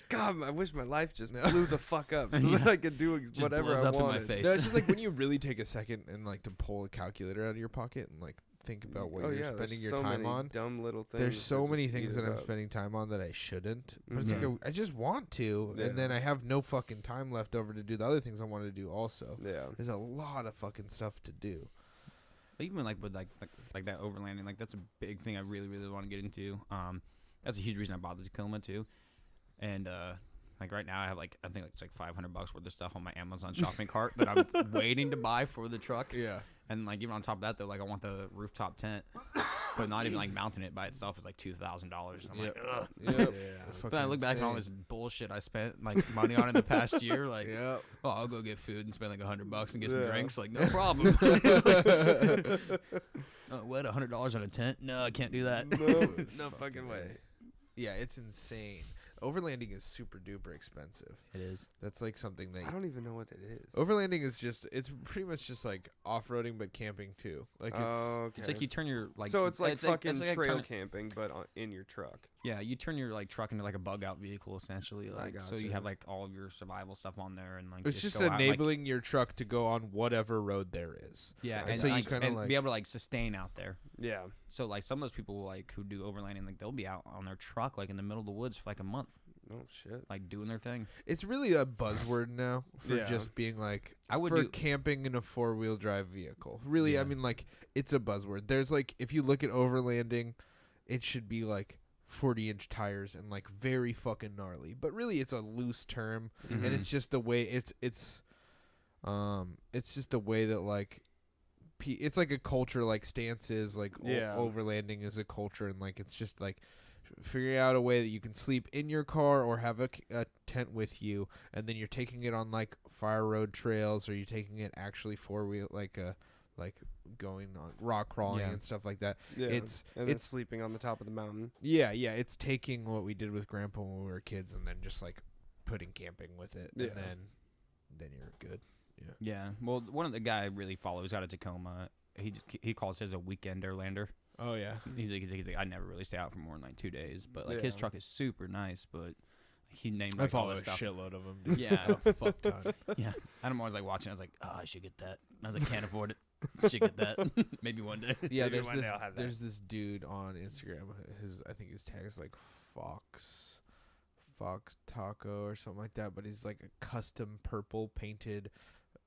God, I wish my life just No. blew the fuck up so Yeah. that I could do Just whatever blows I up in my wanted. face. No, it's just like when you really take a second and like to pull a calculator out of your pocket and like think about what Oh, you're yeah, there's spending your so time many on. Dumb little things. There's so that many just things eat that it I'm up. spending time on that I shouldn't. But it's Mhm. like I just want to, Yeah. and then I have no fucking time left over to do the other things I want to do. Also, Yeah. there's a lot of fucking stuff to do. But even like with like that overlanding, like that's a big thing I really want to get into. That's a huge reason I bought the Tacoma too, and like right now I have like I think it's like $500 worth of stuff on my Amazon shopping cart that I'm waiting to buy for the truck. Yeah, And like even on top of that though, like I want the rooftop tent, but not even like mounting it by itself is like $2,000. I'm like, ugh. Yep. But then I look back at all this bullshit I spent like money on in the past year, like, Yep. oh, I'll go get food and spend like $100 and get some Yeah. drinks, like no problem. What, $100 on a tent? No, I can't do that. No fucking way. Yeah, it's insane. Overlanding is super duper expensive. It is. That's like something that I don't even know what it is. overlanding is just. It's pretty much just like off-roading but camping too. Like it's. Oh, okay. It's like you turn your like. so it's like fucking it's like trail turn- camping, but in your truck. Yeah, you turn your like truck into like a bug out vehicle essentially. Like so you gotcha. have like all of your survival stuff on there and like. It's just go out, like- enabling your truck to go on whatever road there is. yeah, Right. and, So you like, kinda and like- be able to like sustain out there. Yeah. So like some of those people like who do overlanding, like they'll be out on their truck like in the middle of the woods for like a month, Oh shit. like doing their thing. It's really a buzzword now for Yeah. just being like I would for do- camping in a 4-wheel drive vehicle. Really, I Yeah. mean like it's a buzzword. There's like if you look at overlanding, it should be like 40-inch tires and like very fucking gnarly. But really it's a loose term and it's just the way it's just the way that like it's like a culture, like stances, like Yeah. overlanding is a culture, and like it's just like figuring out a way that you can sleep in your car or have a tent with you, and then you're taking it on like fire road trails, or you're taking it actually 4-wheel, like going on rock crawling Yeah. and stuff like that. Yeah. It's and then it's sleeping on the top of the mountain. yeah, it's taking what we did with Grandpa when we were kids, and then just like putting camping with it, Yeah. and then you're good. Yeah. Well, one of the guy I really follows out of Tacoma. He calls his a weekender lander. Oh yeah. He's like I never really stay out for more than like 2 days, but like his Yeah. truck is super nice, but he named I like all follow a this stuff. shitload of them. Yeah. A fuck ton. Yeah. And I'm always like watching. I was like, oh, I should get that. And I was like, can't afford it. Should get that. Maybe one day. Yeah, Maybe there's one this day I'll have that. there's this dude on Instagram. I think his tag is like Fox Taco or something like that. But he's like a custom purple painted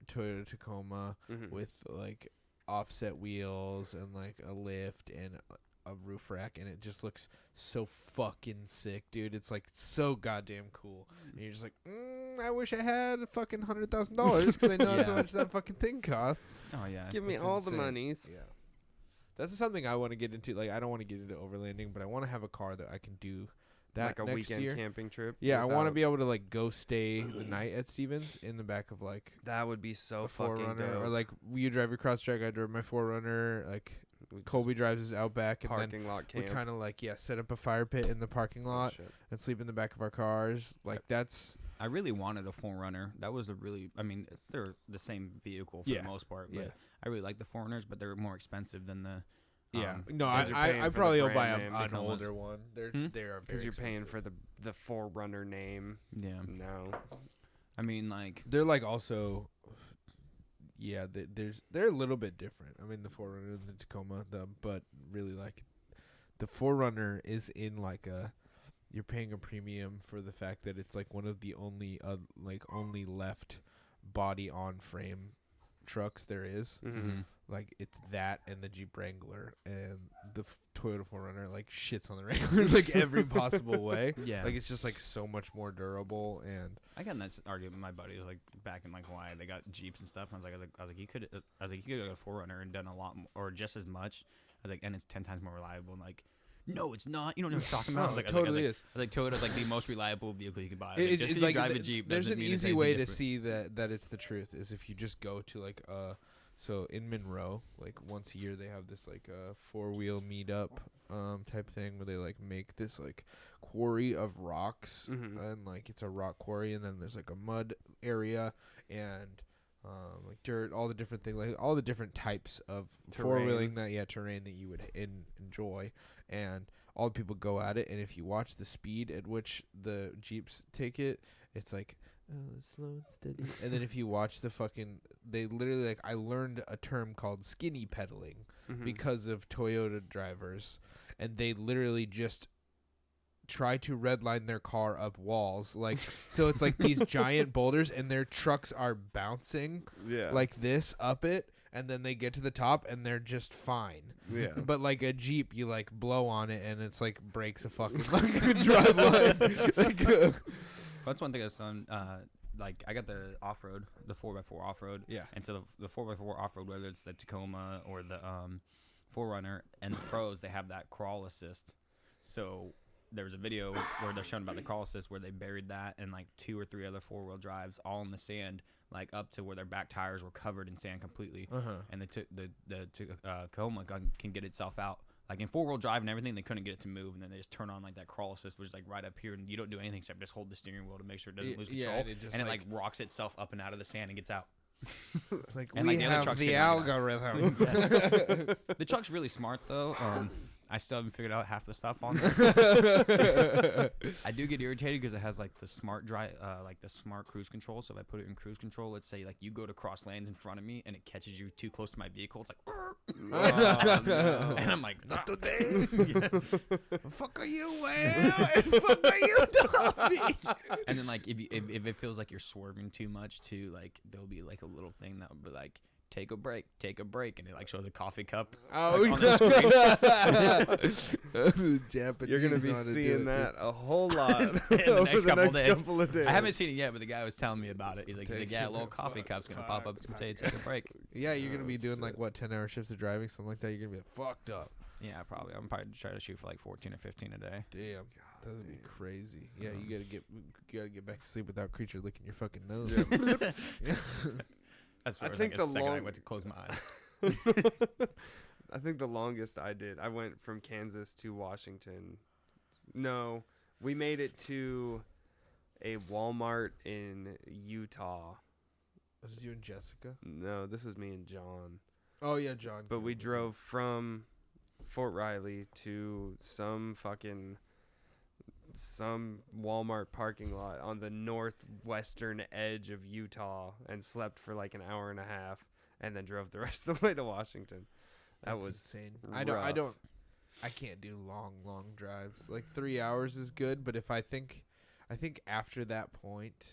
Toyota Tacoma Mhm. with like offset wheels and like a lift and a roof rack, and it just looks so fucking sick, dude. It's like so goddamn cool. And you're just like, I wish I had a fucking $100,000 because I know that's how Yeah. much that fucking thing costs. Oh yeah. Give me It's all insane. the monies. Yeah. That's something I want to get into. Like, I don't want to get into overlanding, but I want to have a car that I can do that Like a next weekend year. camping trip. Yeah, I want to without- be able to like go stay the night at Stevens in the back of like That would be so a fucking Forerunner, dope. or like you drive your Crosstrek, I drive my Forerunner. Like We just Colby drives his Outback, and then parking lot we camp. kind of like set up a fire pit in the parking Oh, lot shit. and sleep in the back of our cars. Like that's I really wanted a Forerunner. That was a really. I mean, they're the same vehicle for Yeah. the most part, but Yeah. I really like the Foreigners, but they're more expensive than the. yeah. um, No, 'cause you're paying I for the probably will buy brand name. an Tacomas. older one. They are Hmm? very Because you're paying expensive. for the Forerunner name. Yeah. No. I mean, like. They're like also, yeah. They're a little bit different. I mean, the Forerunner and the Tacoma, but really like, the Forerunner is in like a, you're paying a premium for the fact that it's like one of the only only left body on frame trucks there is. Mm-hmm. Like it's that and the Jeep Wrangler, and the Toyota 4Runner like shits on the Wrangler like every possible way. Yeah. Like it's just like so much more durable, and I got in that argument with my buddies like back in like Hawaii. They got Jeeps and stuff. And I was like, you could have got a Forerunner and done a lot more, or just as much. I was like, and it's 10 times more reliable. And like, no, it's not. You don't know what I'm talking about. No, it totally is. I was like, Toyota's like the most reliable vehicle you can buy. I was It- like, it- just it's because like you drive a th- Jeep, there's doesn't an mean it's easy anything way to different. see that it's the truth is if you just go to like so in Monroe, like once a year they have this like 4-wheel meetup type thing where they like make this like quarry of rocks, Mhm. and like it's a rock quarry, and then there's like a mud area and like dirt, all the different things, like all the different types of Terrain. 4-wheeling terrain that you would enjoy, and all the people go at it. And if you watch the speed at which the Jeeps take it, it's like, oh, it's slow and steady. And then if you watch they literally like, I learned a term called skinny pedaling Mhm. because of Toyota drivers, and they literally just try to redline their car up walls, like so it's like these giant boulders, and their trucks are bouncing Yeah. like this up it, and then they get to the top and they're just fine. Yeah. But like a Jeep, you like blow on it and it's like breaks a fucking like drive line. Like, That's one thing I was done. Like I got the off-road, the 4x4 off-road. yeah. And so the 4x4 off-road, whether it's the Tacoma or the Forerunner and the Pros, they have that crawl assist. So there was a video where they're showing about the crawl assist where they buried that and like 2 or 3 other 4-wheel drives all in the sand, like up to where their back tires were covered in sand completely. And the Tacoma can get itself out. Like in 4-wheel drive and everything, they couldn't get it to move, and then they just turn on like that crawl assist, which is like right up here, and you don't do anything except just hold the steering wheel to make sure it doesn't lose Yeah, control, and it just, and it like- like rocks itself up and out of the sand and gets out. It's like And, we like, the other have trucks the can knock it out. algorithm. The truck's really smart though. I still haven't figured out half the stuff on it. I do get irritated because it has like the smart like the smart cruise control. So if I put it in cruise control, let's say like you go to cross lanes in front of me and it catches you too close to my vehicle, it's like, Oh, no. and I'm like, Not today. Fuck are you, Will? Fuck are you, Duffy? and then like if it feels like you're swerving too much too, like there'll be like a little thing that will be like, take a break, and it like shows a coffee cup. Oh, like, on the screen. Japanese You're gonna be know how to do seeing it, that a whole lot In the over next the couple next days. couple of days. I haven't seen it yet, but the guy was telling me about it. He's like, Take yeah, a a little coffee cup's gonna pop up. It's gonna tell you to take a break. Yeah, you're gonna Oh, be doing like shit. what 10-hour shifts of driving, something like that. You're gonna be fucked up. Yeah, probably. I'm probably trying to shoot for like 14 or 15 a day. Damn, that would be damn. crazy. Yeah, Um, you gotta get back to sleep without creature licking your fucking nose. Yeah. Yeah. That's I where think like the the second I long- went to close my eyes. I think the longest I did, I went from Kansas to Washington. No, we made it to a Walmart in Utah. Was this you and Jessica? No, this was me and John. Oh yeah, John. But we Campbell. drove from Fort Riley to some Walmart parking lot on the northwestern edge of Utah and slept for like an hour and a half and then drove the rest of the way to Washington. That That's was insane. rough. I can't do long drives. Like 3 hours is good, but if I think after that point,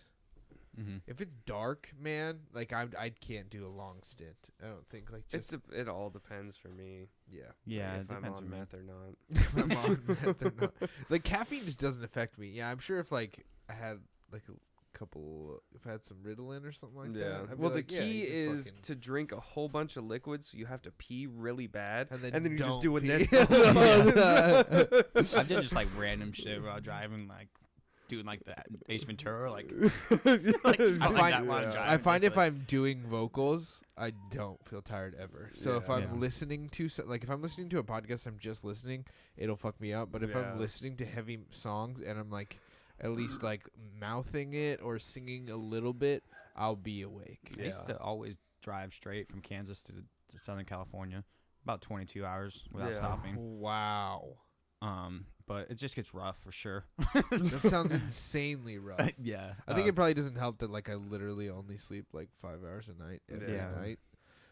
Mm-hmm. if it's dark, man, like I can't do a long stint. I don't think like just It all depends for me. yeah. Yeah, like, it if I'm depends on on me. meth or not. If I'm on meth or not. Like caffeine just doesn't affect me. Yeah, I'm sure if like I had like a couple, if I had some Ritalin or something like that. Yeah. I'd be Well, the like, yeah, key you can is fucking- to drink a whole bunch of liquids, so you have to pee really bad, And and then then, you just don't do it pee. next I did just like random shit while driving, like doing like that Ace Ventura, like, like I find- that while I'm yeah. driving. I find just if I'm doing vocals, I don't feel tired ever. So if Yeah. I'm Yeah. listening to like if I'm listening to a podcast, I'm just listening, it'll fuck me up. But if Yeah. I'm listening to heavy songs and I'm like at least like mouthing it or singing a little bit, I'll be awake. I used Yeah. to always drive straight from Kansas to Southern California, about 22 hours without Yeah. stopping. Wow, But it just gets rough for sure. that sounds insanely rough. Yeah, I think it probably doesn't help that like I literally only sleep like 5 hours a night every Yeah. night,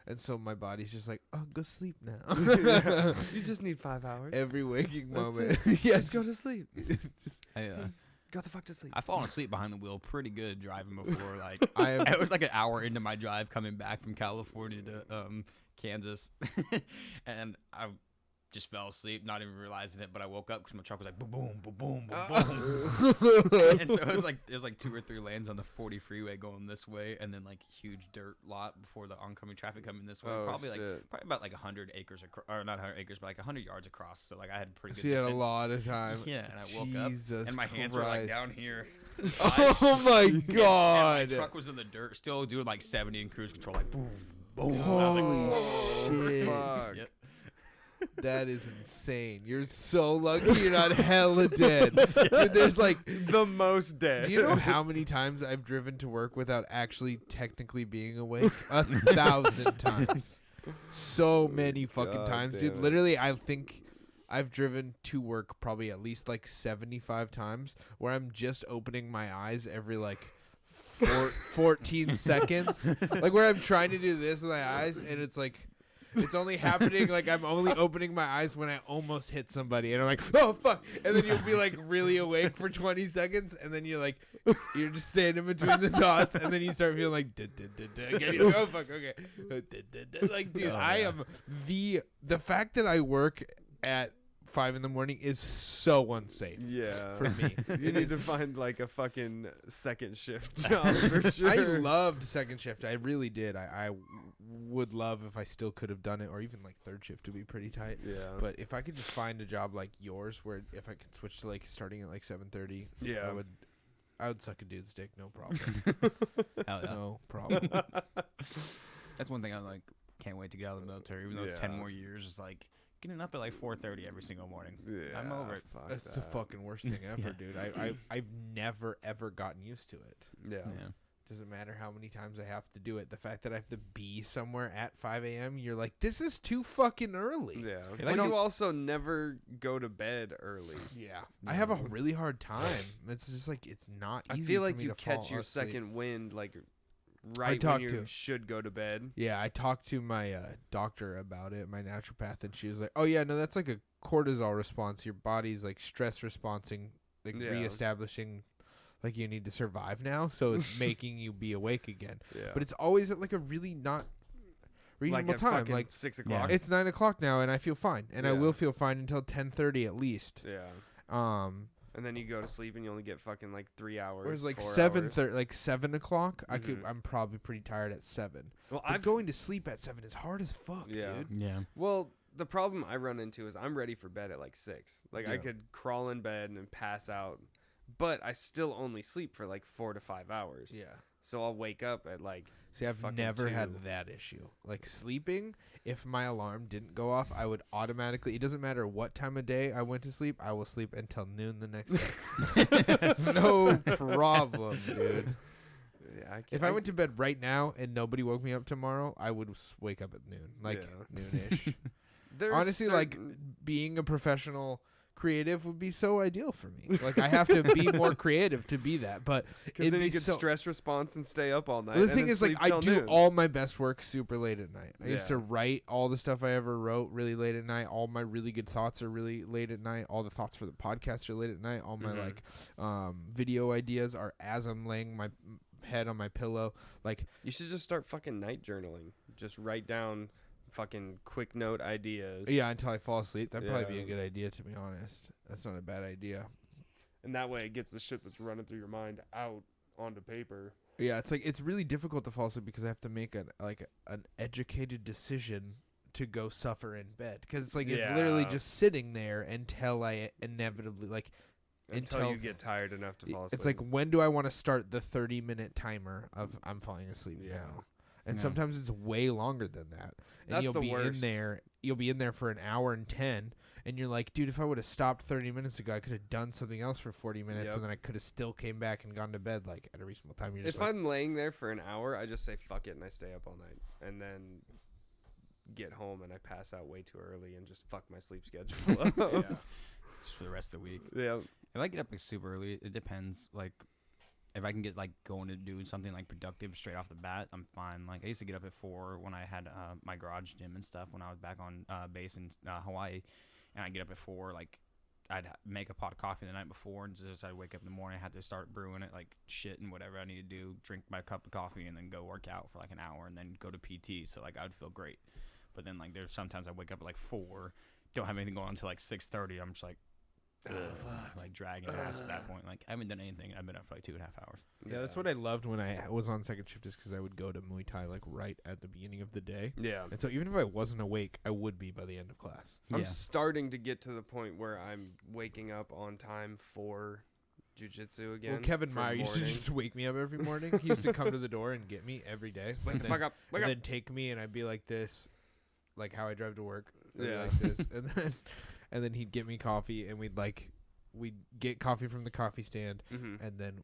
and so my body's just like, oh, go sleep now. You just need 5 hours. Every waking That's moment. it. Yeah, Just go to sleep. I, Go the fuck to sleep. I've fallen asleep behind the wheel pretty good driving before. Like I have it was like an hour into my drive coming back from California to Kansas, and I just fell asleep, not even realizing it. But I woke up because my truck was like boom, boom, boom, boom, boom, boom. And so it was like 2 or 3 lanes on the 40 freeway going this way, and then like huge dirt lot before the oncoming traffic coming this way. Oh, probably shit. about like 100 acres or not 100 acres, but like 100 yards across. So like I had pretty good. See it a distance. lot of time. Yeah, and I woke up Jesus and my hands were like Christ. down here. Oh my And god! my truck was in the dirt, still doing like 70 in cruise control, like boom, boom. And I was like, Holy Oh, shit! fuck. Yep. That is insane. You're so lucky you're not hella dead. Dude, there's like, The most dead. do you know how many times I've driven to work without actually technically being awake? 1,000 times. So many fucking God times, damn dude. it. Literally, I think I've driven to work probably at least like 75 times where I'm just opening my eyes every like 14 seconds. Like where I'm trying to do this with my eyes and it's like it's only happening like I'm only opening my eyes when I almost hit somebody and I'm like, oh fuck, and then you'll be like really awake for 20 seconds and then you're just standing between the dots and then you start feeling like again, you're like, oh fuck, okay. Like dude, Oh, I yeah. am the fact that I work at 5 a.m. is so unsafe Yeah. for me. You need to find like a fucking second shift job for sure. I loved second shift. I really did. I would love if I still could have done it, or even like third shift would be pretty tight. Yeah. But if I could just find a job like yours, where if I could switch to like starting at like 7:30, Yeah. I would suck a dude's dick, no problem. Hell yeah. No problem. That's one thing I like. Can't wait to get out of the military, even though it's 10 Yeah. more years. It's like getting up at like 4:30 every single morning. Yeah, I'm over it. fuck That's the that. fucking worst thing ever, Yeah. dude. I've never ever gotten used to it. Yeah. Yeah. Doesn't matter how many times I have to do it. The fact that I have to be somewhere at 5 a.m., you're like, this is too fucking early. Yeah. Like, But you you also never go to bed early. Yeah. I have a really hard time. It's just like, it's not I easy feel for like me you to fall catch your asleep. second wind like right when talked you to- should go to bed. Yeah, I talked to my doctor about it, my naturopath, and she was like, oh, yeah, no, that's like a cortisol response. Your body's like stress responding, like Yeah. reestablishing, like you need to survive now. So it's making you be awake again. Yeah. But it's always at like a really not reasonable like at time. fucking Like 6 o'clock. it's 9 o'clock now and I feel fine. And I Yeah. will feel fine until 10:30 at least. Yeah. and then you go to sleep and you only get fucking like 3 hours. Whereas like 4 7:30, hours. like 7 o'clock, Mhm. I'm probably pretty tired at 7. Well, But going to sleep at 7 is hard as fuck, Yeah. dude. Yeah. Well, the problem I run into is I'm ready for bed at like 6. Like I Yeah. could crawl in bed and pass out, but I still only sleep for like 4 to 5 hours. Yeah. So I'll wake up at like See, I've fucking never 2. had that issue. Like sleeping, if my alarm didn't go off, I would automatically. It doesn't matter what time of day I went to sleep. I will sleep until noon the next day. No problem, dude. Yeah, I If I went to bed right now and nobody woke me up tomorrow, I would wake up at noon, like Yeah. noonish. there's Honestly, like certain- being a professional creative would be so ideal for me. Like I have to be more creative to be that, but because it'd then be you could so. stress response and stay up all night. Well, the and thing then is, like, sleep I till do noon. all my best work super late at night. I used to Yeah. write all the stuff I ever wrote really late at night. All my really good thoughts are really late at night. All the thoughts for the podcast are late at night. All my Mhm. like video ideas are as I'm laying my head on my pillow. Like You should just start fucking night journaling. Just write down fucking quick note ideas. yeah, until I fall asleep. That'd probably be a Yeah. good idea, to be honest. That's not a bad idea. And that way it gets the shit that's running through your mind out onto paper. Yeah, it's like it's really difficult to fall asleep because I have to make an educated decision to go suffer in bed because it's like it's literally Yeah. just sitting there until I inevitably like Until until you get tired enough to fall asleep. it's like when do I want to start the 30-minute timer of I'm falling asleep Yeah. now. And Yeah. sometimes it's way longer than that. And That's you'll the be worst. in there you'll be in there for an hour and 10 and you're like, dude, if I would have stopped 30 minutes ago, I could have done something else for 40 minutes Yep. and then I could have still came back and gone to bed like at a reasonable time. You're just if like, I'm laying there for an hour, I just say fuck it and I stay up all night. And then get home and I pass out way too early and just fuck my sleep schedule up. Yeah. Just for the rest of the week. Yeah. If I get up like super early, it depends. Like, if I can get like going to do something like productive straight off the bat, I'm fine. Like I used to get up at 4 when I had my garage gym and stuff when I was back on base in Hawaii, and I get up at 4. Like I'd make a pot of coffee the night before, and just I'd wake up in the morning, I had to start brewing it like shit and whatever I need to do, drink my cup of coffee, and then go work out for like an hour, and then go to PT. So like I would feel great. But then like there's sometimes I wake up at like 4, don't have anything going until like 6:30. I'm just like. Like dragging ass at that point. Like I haven't done anything. I've been up for like 2.5 hours. yeah, that's what I loved when I was on second shift is because I would go to Muay Thai like right at the beginning of the day. Yeah. And so even if I wasn't awake, I would be by the end of class. I'm Yeah. starting to get to the point where I'm waking up on time for jujitsu again. Well, Kevin for Meyer used to morning. just wake me up every morning. He used to come to the door and get me every day. Wake and the fuck up. Wake and up. then take me and I'd be like this, like how I drive to work. I'd be Yeah. like this. And then he'd get me coffee and we'd get coffee from the coffee stand Mm-hmm. and then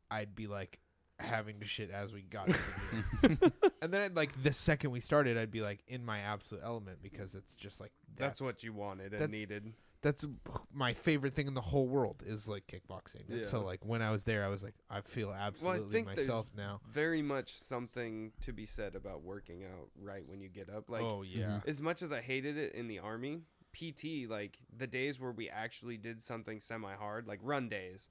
I'd be like having to shit as we got to the meeting. And then like the second we started, I'd be like in my absolute element because it's just like That's what you wanted and that's- needed. that's my favorite thing in the whole world is like kickboxing. And so Yeah. like when I was there, I was like, I feel absolutely think there's- myself now. Very much something to be said about working out right when you get up. Like oh yeah, Mhm. as much as I hated it in the army, PT, like the days where we actually did something semi-hard, like run days,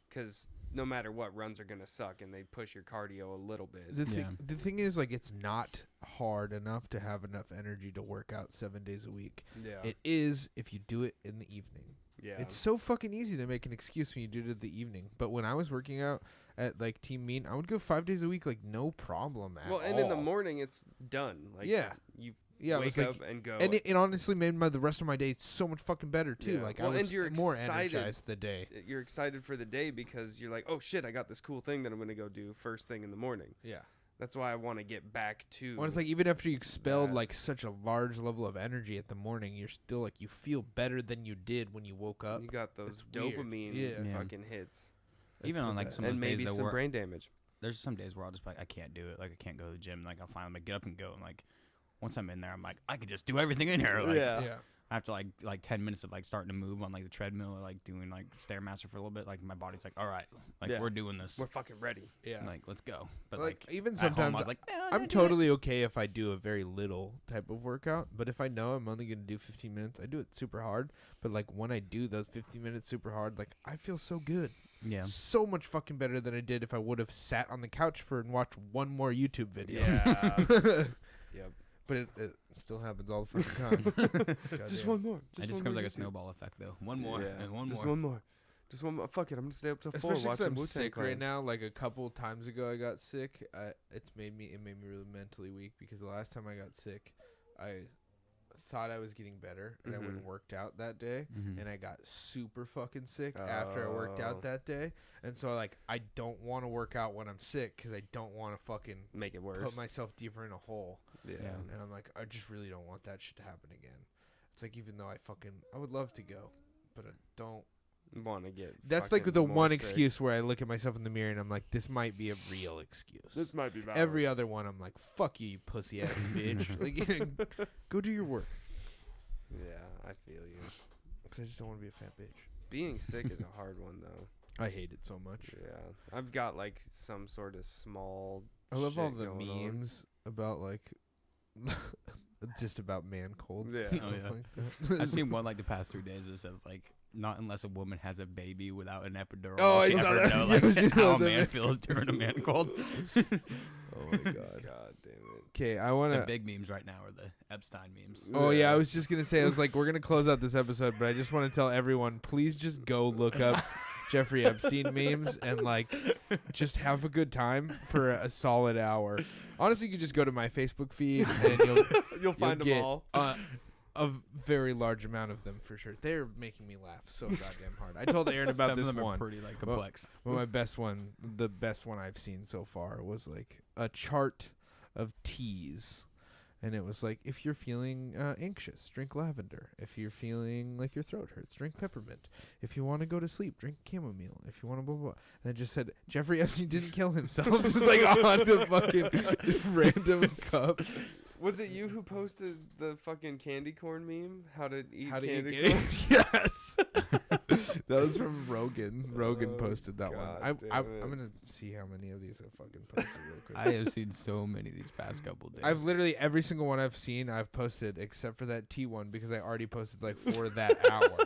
because no matter what, runs are gonna suck and they push your cardio a little bit. the thing is like it's not hard enough to have enough energy to work out 7 days a week. Yeah, It is if you do it in the evening. yeah. It's so fucking easy to make an excuse when you do it in the evening. But when I was working out at like Team Mean, I would go 5 days a week, like no problem at well, all. and in the morning it's done. Like Yeah. you yeah, it wake was like, up and go. and it honestly made the rest of my day so much fucking better too. Yeah. Like Well, I and was you're more excited. energized the day. You're excited for the day because you're like, oh shit, I got this cool thing that I'm gonna go do first thing in the morning. Yeah. That's why I want to get back to. Well, it's like even after you expelled that. like such a large level of energy at the morning, you're still like you feel better than you did when you woke up. you got those It's weird. dopamine Yeah. fucking hits, Even That's on the like best. some of and those days maybe that some were, brain damage. there's some days where I'll just be like, I can't do it. Like I can't go to the gym. Like I'll finally get up and go. And like once I'm in there, I'm like, I could just do everything in here. Like Yeah. after like 10 minutes of like starting to move on like the treadmill or like doing like Stairmaster for a little bit, like my body's like, all right, like Yeah. we're doing this. We're fucking ready. Yeah. Like let's go. But Like, like, even at home, sometimes I was like, I'm totally okay if I do a very little type of workout, but if I know I'm only gonna do 15 minutes, I do it super hard. But like when I do those 15 minutes super hard, like I feel so good, yeah. so much fucking better than I did if I would have sat on the couch and watched one more YouTube video. Yeah. Yep. But it still happens all the fucking time. Just Goddamn. one more. It just becomes like a snowball effect though. One more and one Just more. one more. Just one. Fuck it. I'm gonna stay up till 4 Especially 'cause watching I'm Wu-Tang sick Clan. right now. Like a couple times ago, I got sick. It made me really mentally weak because the last time I got sick, I thought I was getting better and I went and worked out that day, and I got super fucking sick after I worked Oh. out that day. And so like I don't want to work out when I'm sick because I don't want to fucking Make it worse. put myself deeper in a hole. yeah. Yeah. And I'm like, I just really don't want that shit to happen again. It's like even though I would love to go, but I don't. Want to get. That's like fucking the more one sick. excuse where I look at myself in the mirror and I'm like, this might be a real excuse. This might be valid. Every other one, I'm like, fuck you, you pussy ass bitch. Like, go do your work. Yeah, I feel you. Because I just don't want to be a fat bitch. Being sick is a hard one though. I hate it so much. Yeah, I've got like some sort of small. I love all shit the going on. memes about like, just about man colds. Yeah. and Oh, stuff yeah. like that. I've seen one like the past 3 days that says like, not unless a woman has a baby without an epidural. Oh, will I she saw ever that. know Yeah, like you know how a that. man feels during a man cold. Oh my god. God damn it. Okay, I want The to. big memes right now are the Epstein memes. Oh yeah, I was just gonna say I was like, we're gonna close out this episode, but I just want to tell everyone, please just go look up Jeffrey Epstein memes and like just have a good time for a solid hour. Honestly, you could just go to my Facebook feed and You'll find them get, all. a very large amount of them for sure. They're making me laugh so goddamn hard. I told Aaron about Some this of them one. are pretty like Well, complex. Well, my best one, the best one I've seen so far was like a chart of teas. And it was like, if you're feeling anxious, drink lavender. If you're feeling like your throat hurts, drink peppermint. If you want to go to sleep, drink chamomile. If you want to blah, blah, blah. And it just said, Jeffrey Epstein didn't kill himself. Just like on the fucking random cup. Was it you who posted the fucking candy corn meme? How to eat How to candy eat corn? Yes. That was from Rogan. Rogan Oh, posted that one. God damn I'm it. going to see how many of these I've fucking posted real quick. I have seen so many these past couple days. I've literally every single one I've seen I've posted except for that T one because I already posted like for that hour.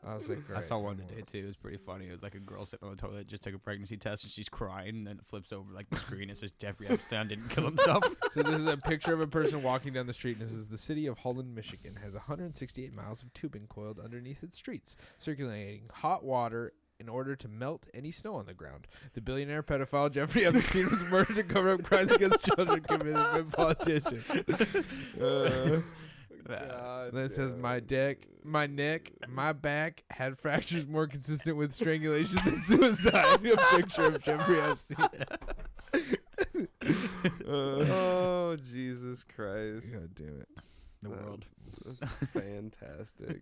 I was like, I right, saw one no today more. too. It was pretty funny. It was like a girl sitting on the toilet, just took a pregnancy test, and she's crying. And then it flips over like the screen. It says Jeffrey Epstein didn't kill himself. So this is a picture of a person walking down the street, and this is the city of Holland, Michigan, has 168 miles of tubing coiled underneath its streets, circulating hot water in order to melt any snow on the ground. The billionaire pedophile Jeffrey Epstein was murdered to cover up crimes against children committed by politicians. God Then it says damn my it. my neck, my back had fractures more consistent with strangulation than suicide. A picture of Jeffrey Epstein. Oh Jesus Christ! God damn it! The world. Fantastic.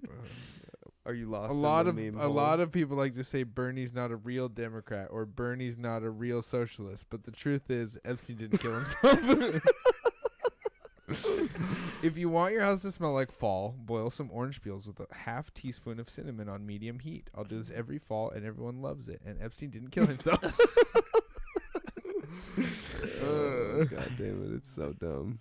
Are you lost? A in lot the of meme a hole? lot of people like to say Bernie's not a real Democrat or Bernie's not a real socialist, but the truth is Epstein didn't kill himself. If you want your house to smell like fall, boil some orange peels with a half teaspoon of cinnamon on medium heat. I'll do this every fall, and everyone loves it. And Epstein didn't kill himself. God damn it! It's so dumb.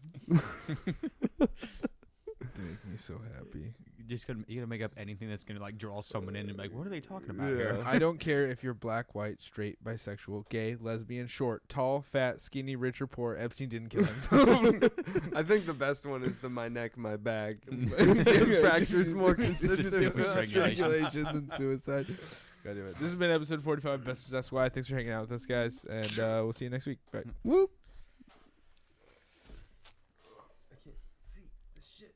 They make me so happy. You're gonna make up anything that's gonna like draw someone in and be like, what are they talking about here? I don't care if you're black, white, straight, bisexual, gay, lesbian, short, tall, fat, skinny, rich, or poor. Epstein didn't kill himself. I think the best one is the my neck, my back. Fractures more consistent with with strangulation than suicide. God damn it. This has been episode 45 of Best Possessed Why. Thanks for hanging out with us, guys, and we'll see you next week. Bye. Whoop. I can't see the shit.